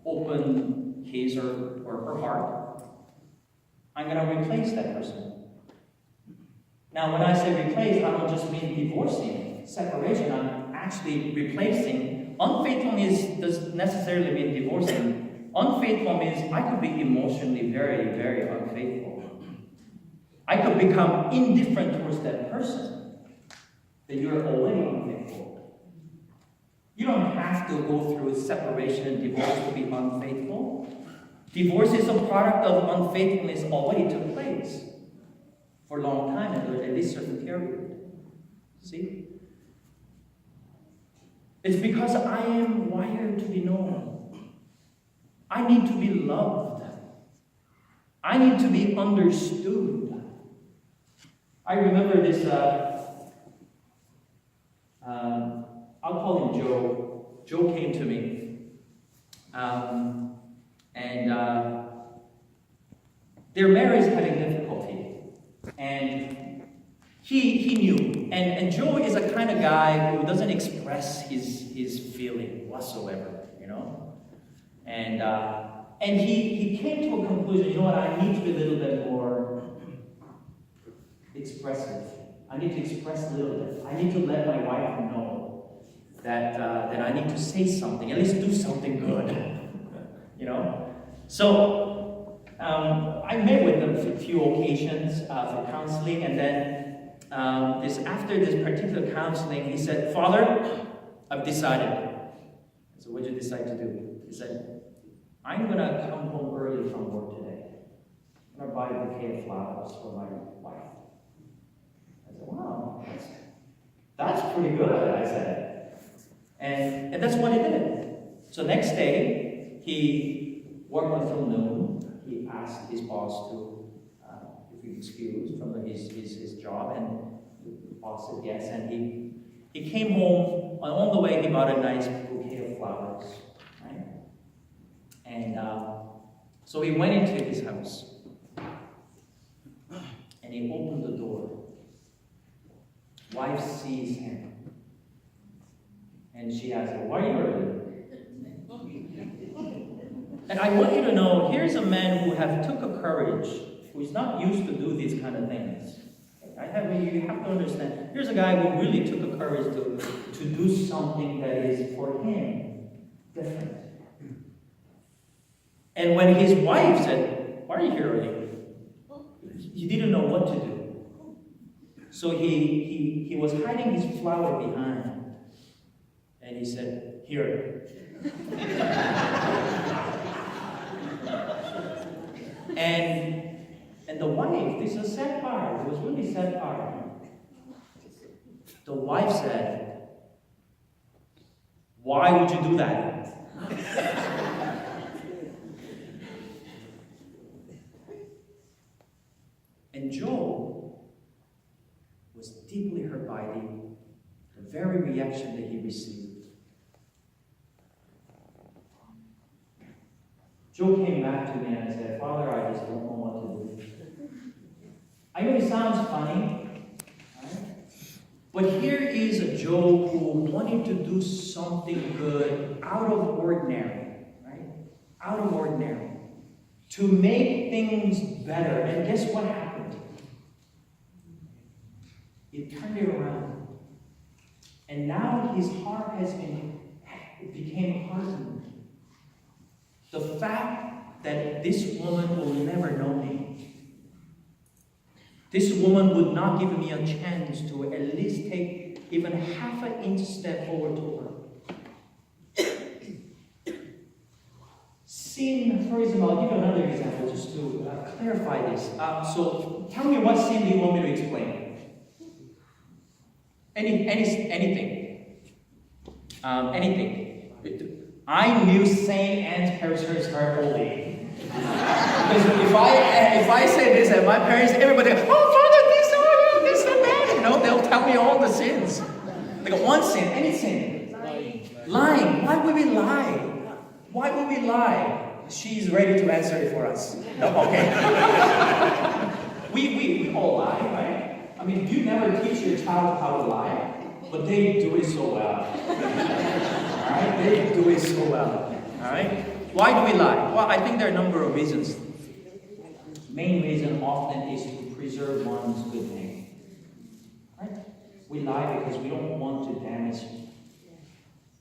open his or her heart, I'm going to replace that person. Now, when I say replace, I don't just mean divorcing, separation. I'm actually replacing. Unfaithfulness doesn't necessarily mean divorcing. Unfaithful means I could be emotionally very, very unfaithful. I could become indifferent towards that person. That you're already unfaithful. You don't have to go through separation and divorce to be unfaithful. Divorce is a product of unfaithfulness already took place. For a long time, at least a certain period. See? It's because I am wired to be known. I need to be loved. I need to be understood. I remember this, I'll call him Joe. Joe came to me. Their marriage is having difficulty. And he knew. And Joe is a kind of guy who doesn't express his feeling whatsoever, you know? And he came to a conclusion, you know what, I need to be a little bit more expressive. I need to express a little bit. I need to let my wife know that I need to say something, at least do something good, you know? So, I met with them a few occasions for counseling, and then after this particular counseling, he said, "Father, I've decided." I said, "What did you decide to do?" He said, "I'm going to come home early from work today. I'm going to buy a bouquet of flowers for my wife." I said, "Wow, that's pretty good," I said. And that's what he did. So next day, he worked until noon. He asked his boss to, if he excused from his job, and the boss said yes. And he came home. On the way, he bought a nice bouquet of flowers, right? And So he went into his house. And he opened the door. Wife sees him. And she asks him, "Why are you early?" And I want you to know, here's a man who took a courage, who is not used to do these kind of things. You have to understand, here's a guy who really took a courage to do something that is, for him, different. And when his wife said, "Why are you here early?" he didn't know what to do. So he was hiding his flower behind. And he said, "Here." And the wife, this is a sad part. It was really sad part. The wife said, "Why would you do that?" And Joe was deeply hurt by the very reaction that he received. Joe came back to me and I said, "Father, I just don't know what to do." I know it sounds funny, right? But here is a Joe who wanted to do something good out of ordinary, right? Out of ordinary. To make things better. And guess what happened? It turned it around. And now his heart became hardened. The fact that this woman will never know me. This woman would not give me a chance to at least take even half an inch step forward to her. Sin, for example, I'll give you another example just to clarify this. So tell me, what sin do you want me to explain? Anything. Anything. I knew St. Anne's parishioners are holy. Because if I say this at my parents, everybody goes, "Oh, Father, this and that." You know, they'll tell me all the sins. They go, one sin, any sin. Lying. Why would we lie? Why would we lie? She's ready to answer it for us. No, okay. we all lie, right? I mean, you never teach your child how to lie, but they do it so well. Alright? They do it so well. Alright? Why do we lie? Well, I think there are a number of reasons. Main reason often is to preserve one's good name. Right? We lie because we don't want to damage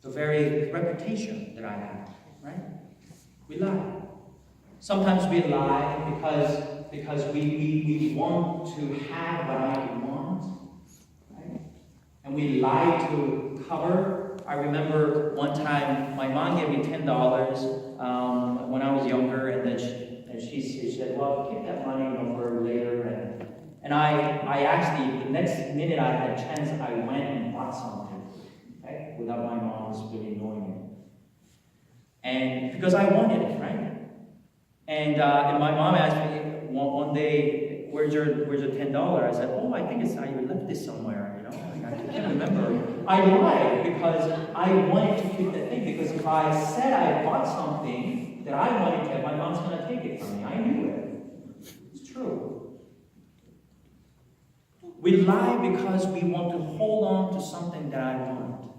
the very reputation that I have. Right? We lie. Sometimes we lie because we want to have what I want. Right? And we lie to cover. I remember one time my mom gave me $10 when I was younger, and then she said, "Well, keep that money for later." And I actually, the next minute I had a chance, I went and bought something, okay, without my mom's really knowing it. And because I wanted it, right? And my mom asked me one day, "Where's your $10?" I said, "Oh, I think I left this somewhere." I can't remember. I lied because I wanted to keep the thing. Because if I said I bought something that I wanted to, my mom's going to take it from me. I knew it. It's true. We lie because we want to hold on to something that I want.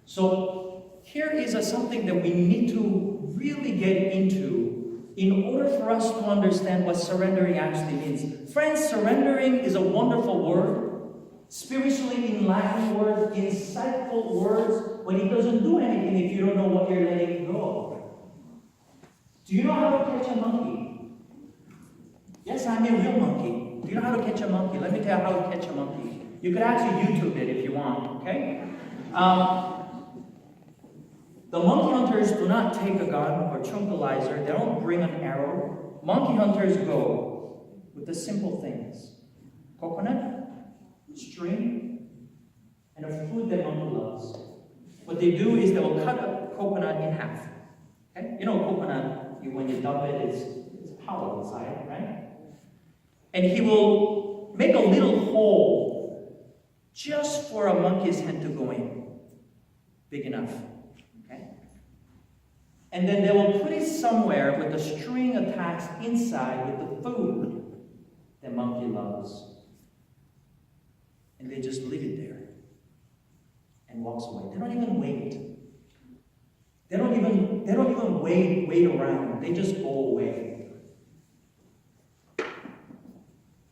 So here is something that we need to really get into in order for us to understand what surrendering actually means. Friends, surrendering is a wonderful word. Spiritually in Latin word, insightful words, but it doesn't do anything if you don't know what you're letting go. Do you know how to catch a monkey? Yes, I'm a real monkey. Do you know how to catch a monkey? Let me tell you how to catch a monkey. You could actually YouTube it if you want, okay? The monkey hunters do not take a gun or tranquilizer. They don't bring an arrow. Monkey hunters go with the simple things. Coconut, string, and a food that monkey loves. What they do is they will cut a coconut in half. Okay? You know coconut, when you dump it, it's hollow inside, right? And he will make a little hole just for a monkey's hand to go in. Big enough. Okay? And then they will put it somewhere with a string attached inside with the food that monkey loves. And they just leave it there and walks away. They don't even wait. They don't even wait around. They just go away.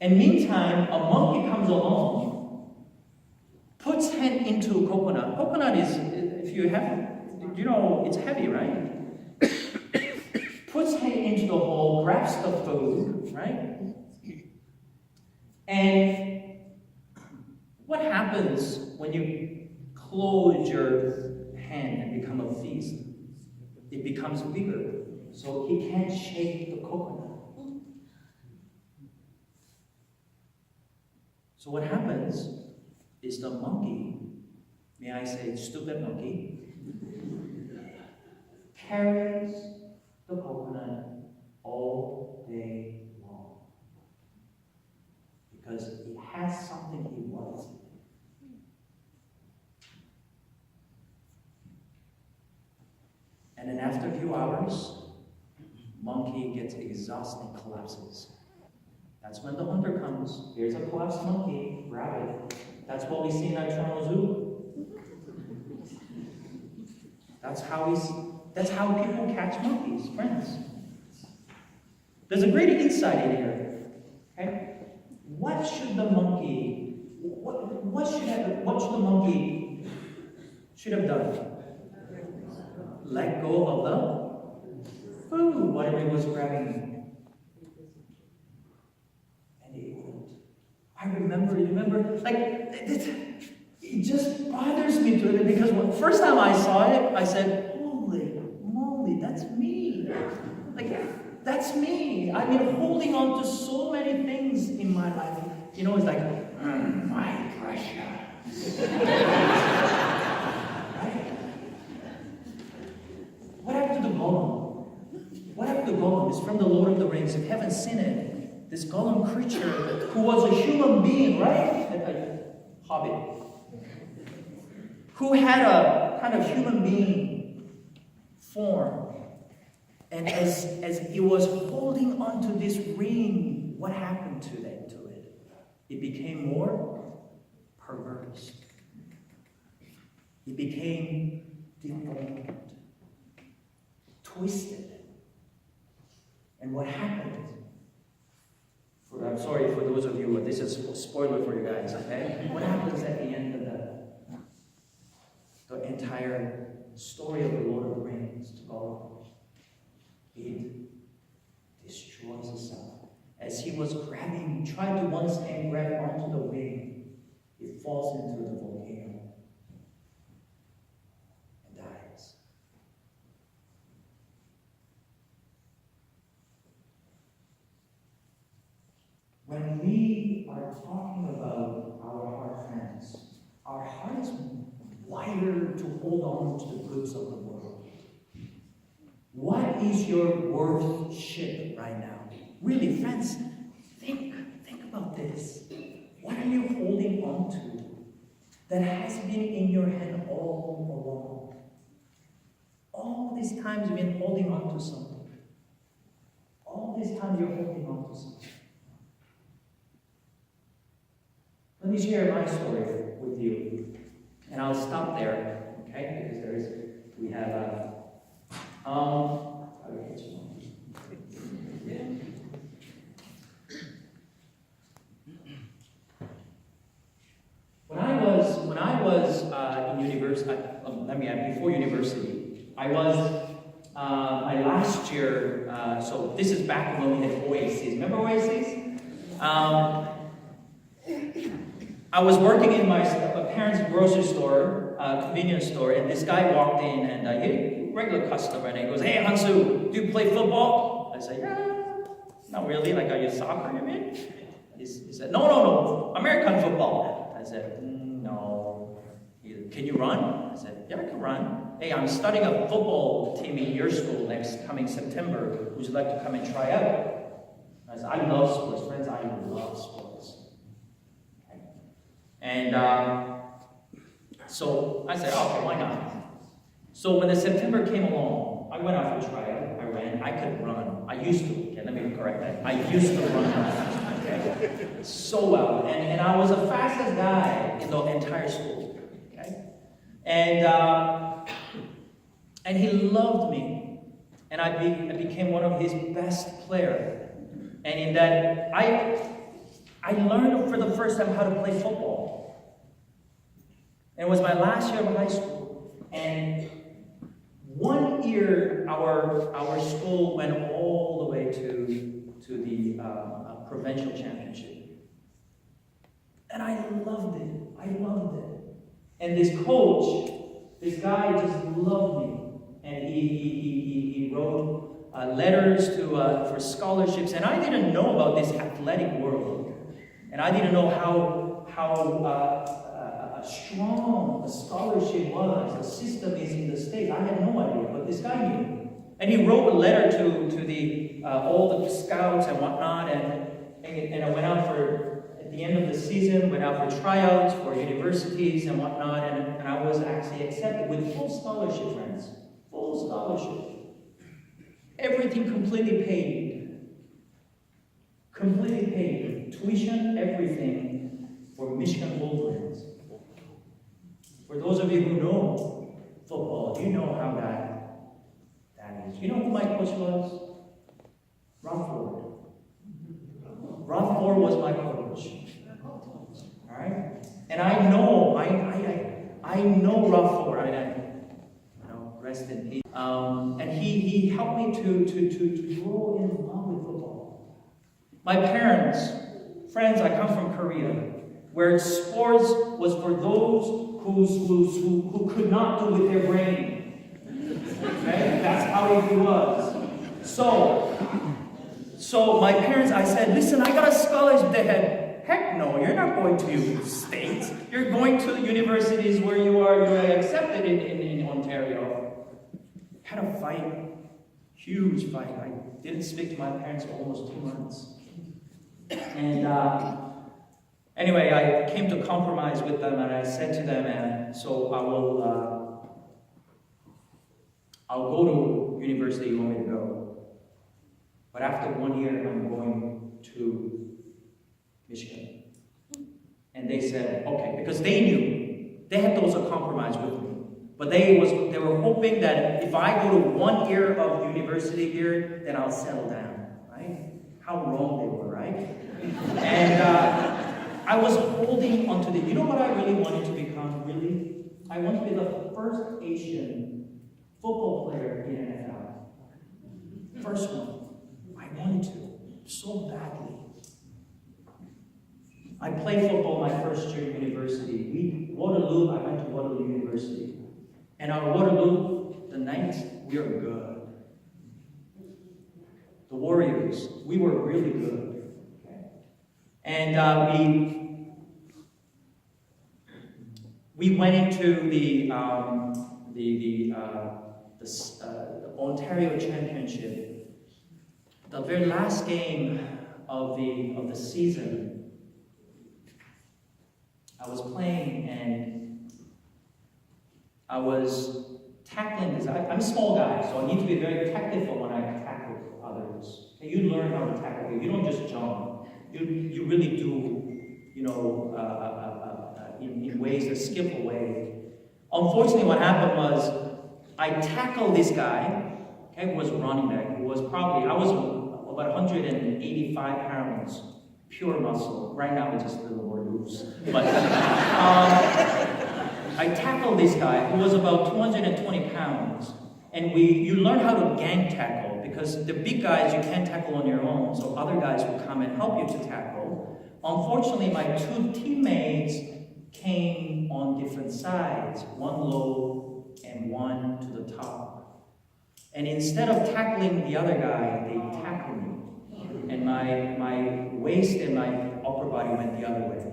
And meantime, a monkey comes along, puts hand into coconut. Coconut is, if you have, it's heavy, right? Puts hand into the hole, grabs the food, right? And what happens when you close your hand and become a feast? It becomes bigger, so he can't shake the coconut. So what happens is the monkey, may I say stupid monkey, carries the coconut all day long. Because it has something he wants. And then after a few hours, monkey gets exhausted and collapses. That's when the hunter comes. Here's a collapsed monkey, grab it. That's what we see in our Toronto Zoo. That's how people catch monkeys, friends. There's a great insight in here. Okay? What should the monkey should have done? Let go of the food, whatever he was grabbing. And he wouldn't. I remember, like, it just bothers me to it because when first time I saw it, I said, holy moly, that's me. Like, that's me. I've been holding on to so many things in my life. It's like, my precious. Right? What happened to the golem? What happened to the golem? It's from the Lord of the Rings. If you haven't seen it, this golem creature who was a human being, right? A hobbit. Who had a kind of human being form. And as it was holding onto this ring, what happened to it? It became more perverse. It became deformed, twisted. And what happened? I'm sorry for those of you, this is a spoiler for you guys, okay? What happens at the end of the entire story of the Lord of the Rings to Gollum? It destroys itself. As he was tried to once hand grab onto the wing, it falls into the volcano and dies. When we are talking about our heart, friends, our heart is wired to hold on to the goods of the world. What is your worship right now? Really, friends, think about this. What are you holding on to that has been in your hand all along? All these times you've been holding on to something. All this time you're holding on to something. Let me share my story with you, and I'll stop there, okay? Because we have When I was in university, before university, I was my last year. So this is back when we had OACs. Remember OACs? I was working in my parents' grocery store, convenience store, and this guy walked in, and he regular customer, and he goes, "Hey, Hansoo, do you play football?" I said, "Yeah, not really. Like, are you soccer, you mean?" He said, "No, American football." I said, "No." "Can you run?" I said, "Yeah, I can run." "Hey, I'm starting a football team in your school coming September. Would you like to come and try out?" I said, "I love sports, friends. I love sports." And so I said, "Okay, why not?" So when the September came along, I went out for a tryout. I ran. I could run. I used to. Okay, let me correct that. I used to run. Okay, so well, and I was the fastest guy in the entire school. Okay, and he loved me, and I became one of his best players. And in that, I learned for the first time how to play football. And it was my last year of high school, and one year our school went all the way to the provincial championship, and I loved it. And this coach, this guy, just loved me, and he wrote letters for scholarships, and I didn't know about this athletic world, and I didn't know how strong the scholarship was, the system is in the States. I had no idea, but this guy knew. And he wrote a letter to the all the scouts and whatnot, and I went out at the end of the season, went out for tryouts for universities and whatnot, and I was actually accepted with full scholarship, friends. Full scholarship. Everything completely paid. Completely paid. Tuition, everything for Michigan Wolverines. For those of you who know football, you know how that is. You know who my coach was? Rob Ford. Rob Ford was my coach. All right? And I know Rob Ford. Rest in peace. And he helped me to grow in love with football. My parents, friends, I come from Korea, where sports was for those who could not do with their brain. Okay? That's how it was. So my parents, I said, listen, I got a scholarship. They had, heck no, you're not going to states. You're going to the universities where you're accepted in Ontario. Had a fight, huge fight. I didn't speak to my parents for almost 2 months. And anyway, I came to compromise with them, and I said to them, and so I'll go to university you want me to go. But after 1 year, I'm going to Michigan. And they said, okay, because they knew, they had those a compromise with me. But they were hoping that if I go to 1 year of university here, then I'll settle down, right? How wrong they were, right? And I was holding onto the, you know what I really wanted to become, really? I wanted to be the first Asian football player in NFL. First one. I wanted to, so badly. I played football my first year in university. I went to Waterloo University. And our Waterloo, the Knights, we are good. The Warriors, we were really good. Okay? And we went into the Ontario Championship. The very last game of the season, I was playing, and I was tackling this. I'm a small guy, so I need to be very tactful when I tackle others. And you learn how to tackle people. You don't just jump. You really do, in ways, a skillful way. Unfortunately, what happened was I tackled this guy, okay, who was running back. I was about 185 pounds, pure muscle. Right now, it's just a little more loose. But I tackled this guy who was about 220 pounds, and you learn how to gang tackle, because the big guys you can't tackle on your own, so other guys will come and help you to tackle. Unfortunately, my 2 teammates came on different sides, one low and one to the top. And instead of tackling the other guy, they tackled me. And my waist and my upper body went the other way.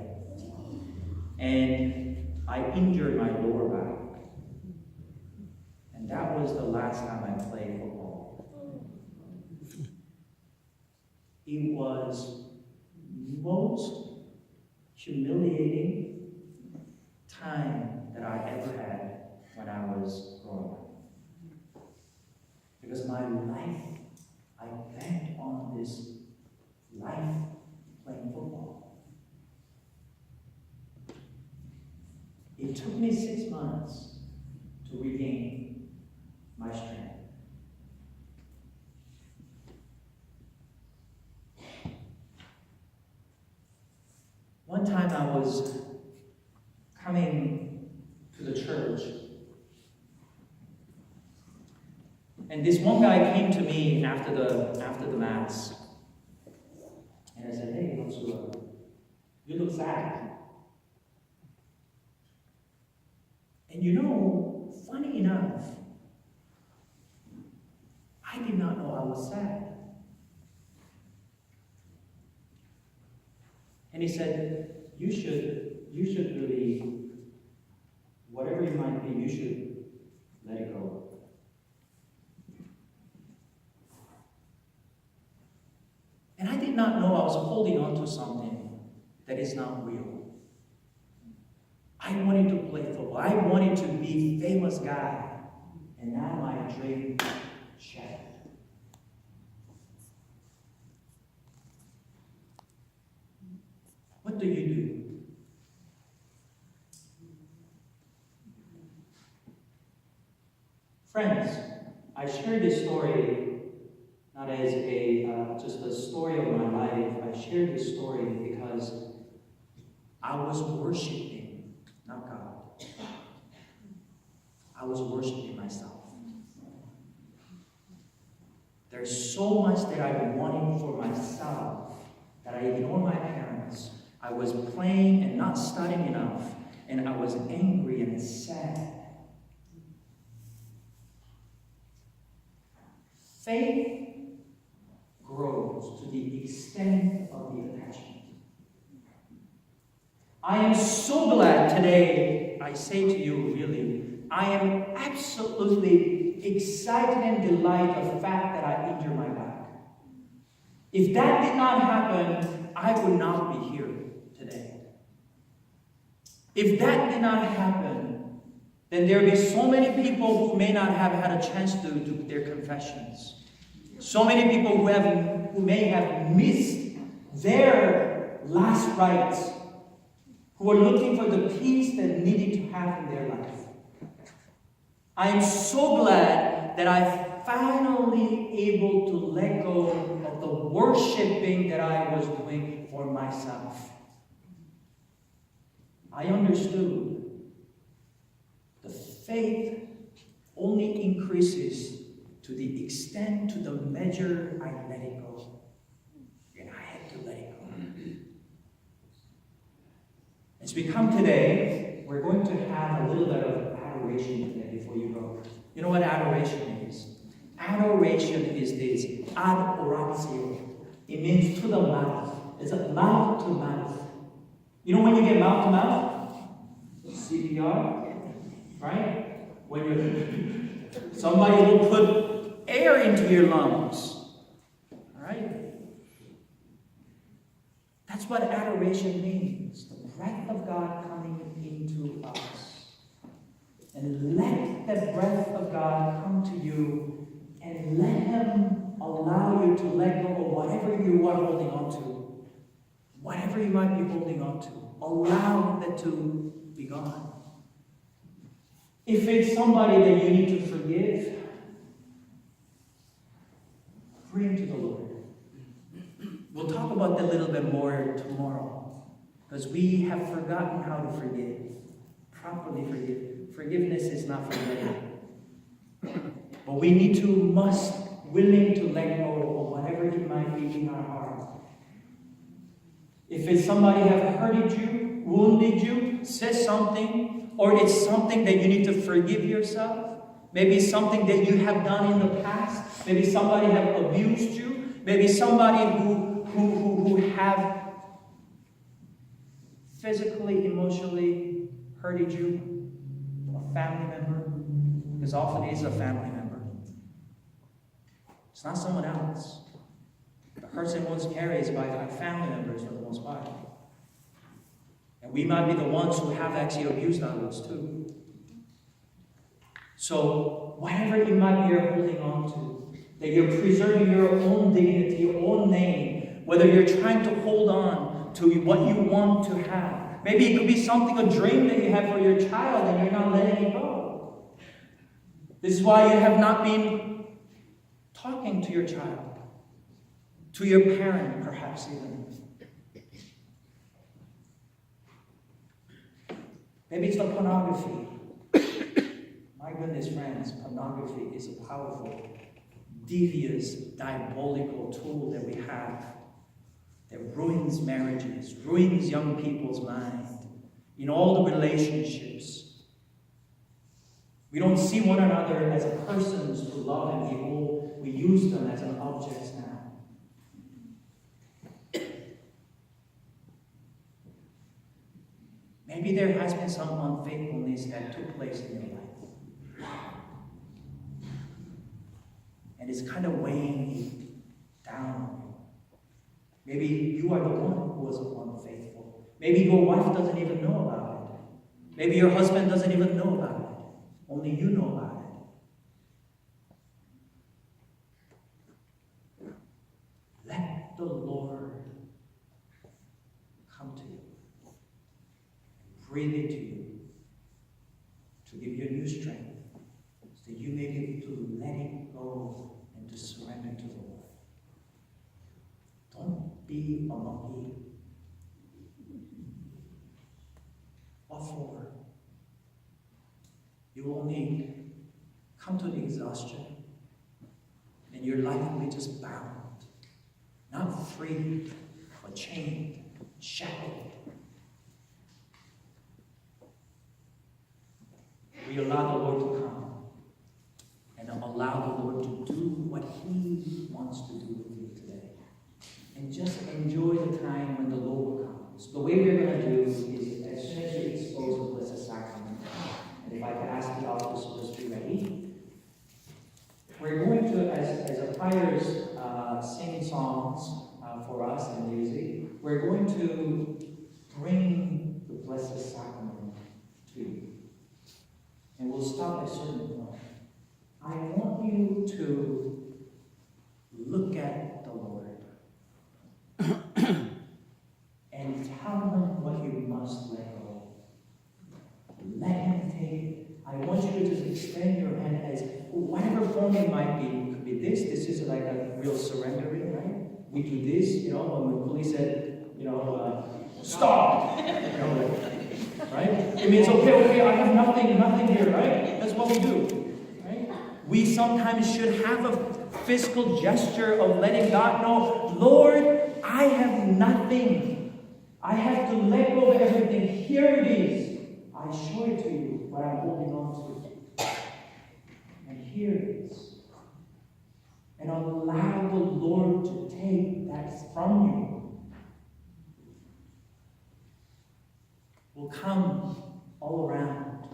And I injured my lower back. And that was the last time I played football. It was most humiliating time that I ever had when I was growing up. Because my life, I bet on this life playing football. It took me 6 months to regain my strength. One time I was coming to the church, and this one guy came to me after the Mass. And I said, "Hey, Hansoo, you look sad." And you know, funny enough, I did not know I was sad. And he said, you should really, whatever it might be, you should let it go. And I did not know I was holding on to something that is not real. I wanted to play football. I wanted to be a famous guy. And now my dream shattered. What do you do? Friends, I share this story not as just a story of my life. I share this story because I was worshiping, not God. I was worshiping myself. There's so much that I wanted for myself that I ignored my parents. I was playing and not studying enough, and I was angry and sad. Faith grows to the extent of the attachment. I am so glad today, I say to you really, I am absolutely excited and delighted of the fact that I injured my back. If that did not happen, I would not be here today. If that did not happen, then there would be so many people who may not have had a chance to do their confessions. So many people who may have missed their last rites, who are looking for the peace that needed to have in their life. I am so glad that I finally able to let go of the worshiping that I was doing for myself. I understood the faith only increases to the extent, to the measure I let it go. And I had to let it go. As we come today, we're going to have a little bit of adoration today before you go. You know what adoration is? Adoration is this, ad oratio. It means to the mouth. It's a mouth to mouth. You know when you get mouth to mouth? CPR, right? When somebody will put air into your lungs. All right? That's what adoration means. The breath of God coming into us. And let the breath of God come to you and let Him allow you to let go of whatever you are holding on to. Whatever you might be holding on to. Allow that to be gone. If it's somebody that you need to forgive, bring to the Lord. We'll talk about that a little bit more tomorrow. Because we have forgotten how to forgive. Properly forgive. Forgiveness is not forgetting. But we must willing to let go of whatever it might be in our heart. If it's somebody have hurted you, wounded you, said something, or it's something that you need to forgive yourself, maybe something that you have done in the past, maybe somebody have abused you, maybe somebody who have physically, emotionally hurted you, a family member, because often it is a family member. It's not someone else. The hurts and wounds carried by family members for the most part. And we might be the ones who have actually abused others too. So, whatever you might be holding on to, that you're preserving your own dignity, your own name, whether you're trying to hold on to what you want to have. Maybe it could be something, a dream that you have for your child, and you're not letting it go. This is why you have not been talking to your child, to your parent, perhaps even. Maybe it's the pornography. My goodness, friends, pornography is a powerful, devious, diabolical tool that we have that ruins marriages, ruins young people's mind, in all the relationships. We don't see one another as persons to love and behold. We use them as an object now. Maybe there has been some unfaithfulness that took place in your life. And it's kind of weighing you down. Maybe you are the one who was unfaithful. Maybe your wife doesn't even know about it. Maybe your husband doesn't even know about it. Only you know about it. Let the Lord come to you. Breathe into you to give you a new strength so that you may be able to let it go and to surrender to the Lord. Don't be a monkey. What for? You will only come to the exhaustion and your life will be just bound, not free, but chained, shackled. We allow the Lord to come and allow the Lord to do what He wants to do with you today. And just enjoy the time when the Lord will come. So the way we're going to do is, as soon as you expose the Blessed Sacrament, and if I could ask the officers to be ready, we're going to, as the choirs sing songs for us and music, we're going to bring the Blessed Sacrament to you. And we'll stop at a certain point. I want you to look at the Lord and tell Him what you must let go. Let Him take it. I want you to just extend your hand as whatever form it might be. It could be this. This is like a real surrendering, right? We do this, when the police said, stop. Right? It means, okay, I have nothing here, right? That's what we do, right? We sometimes should have a physical gesture of letting God know, Lord, I have nothing. I have to let go of everything. Here it is. I show it to you what I'm holding on to. And here it is. And allow the Lord to take that from you. Will come all around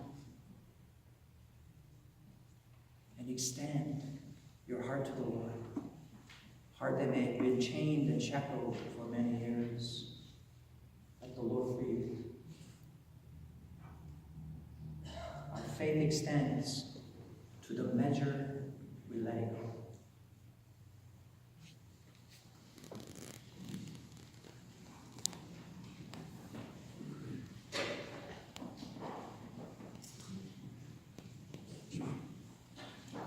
and extend your heart to the Lord. Heart that may have been chained and shackled for many years. Let the Lord free you. Our faith extends to the measure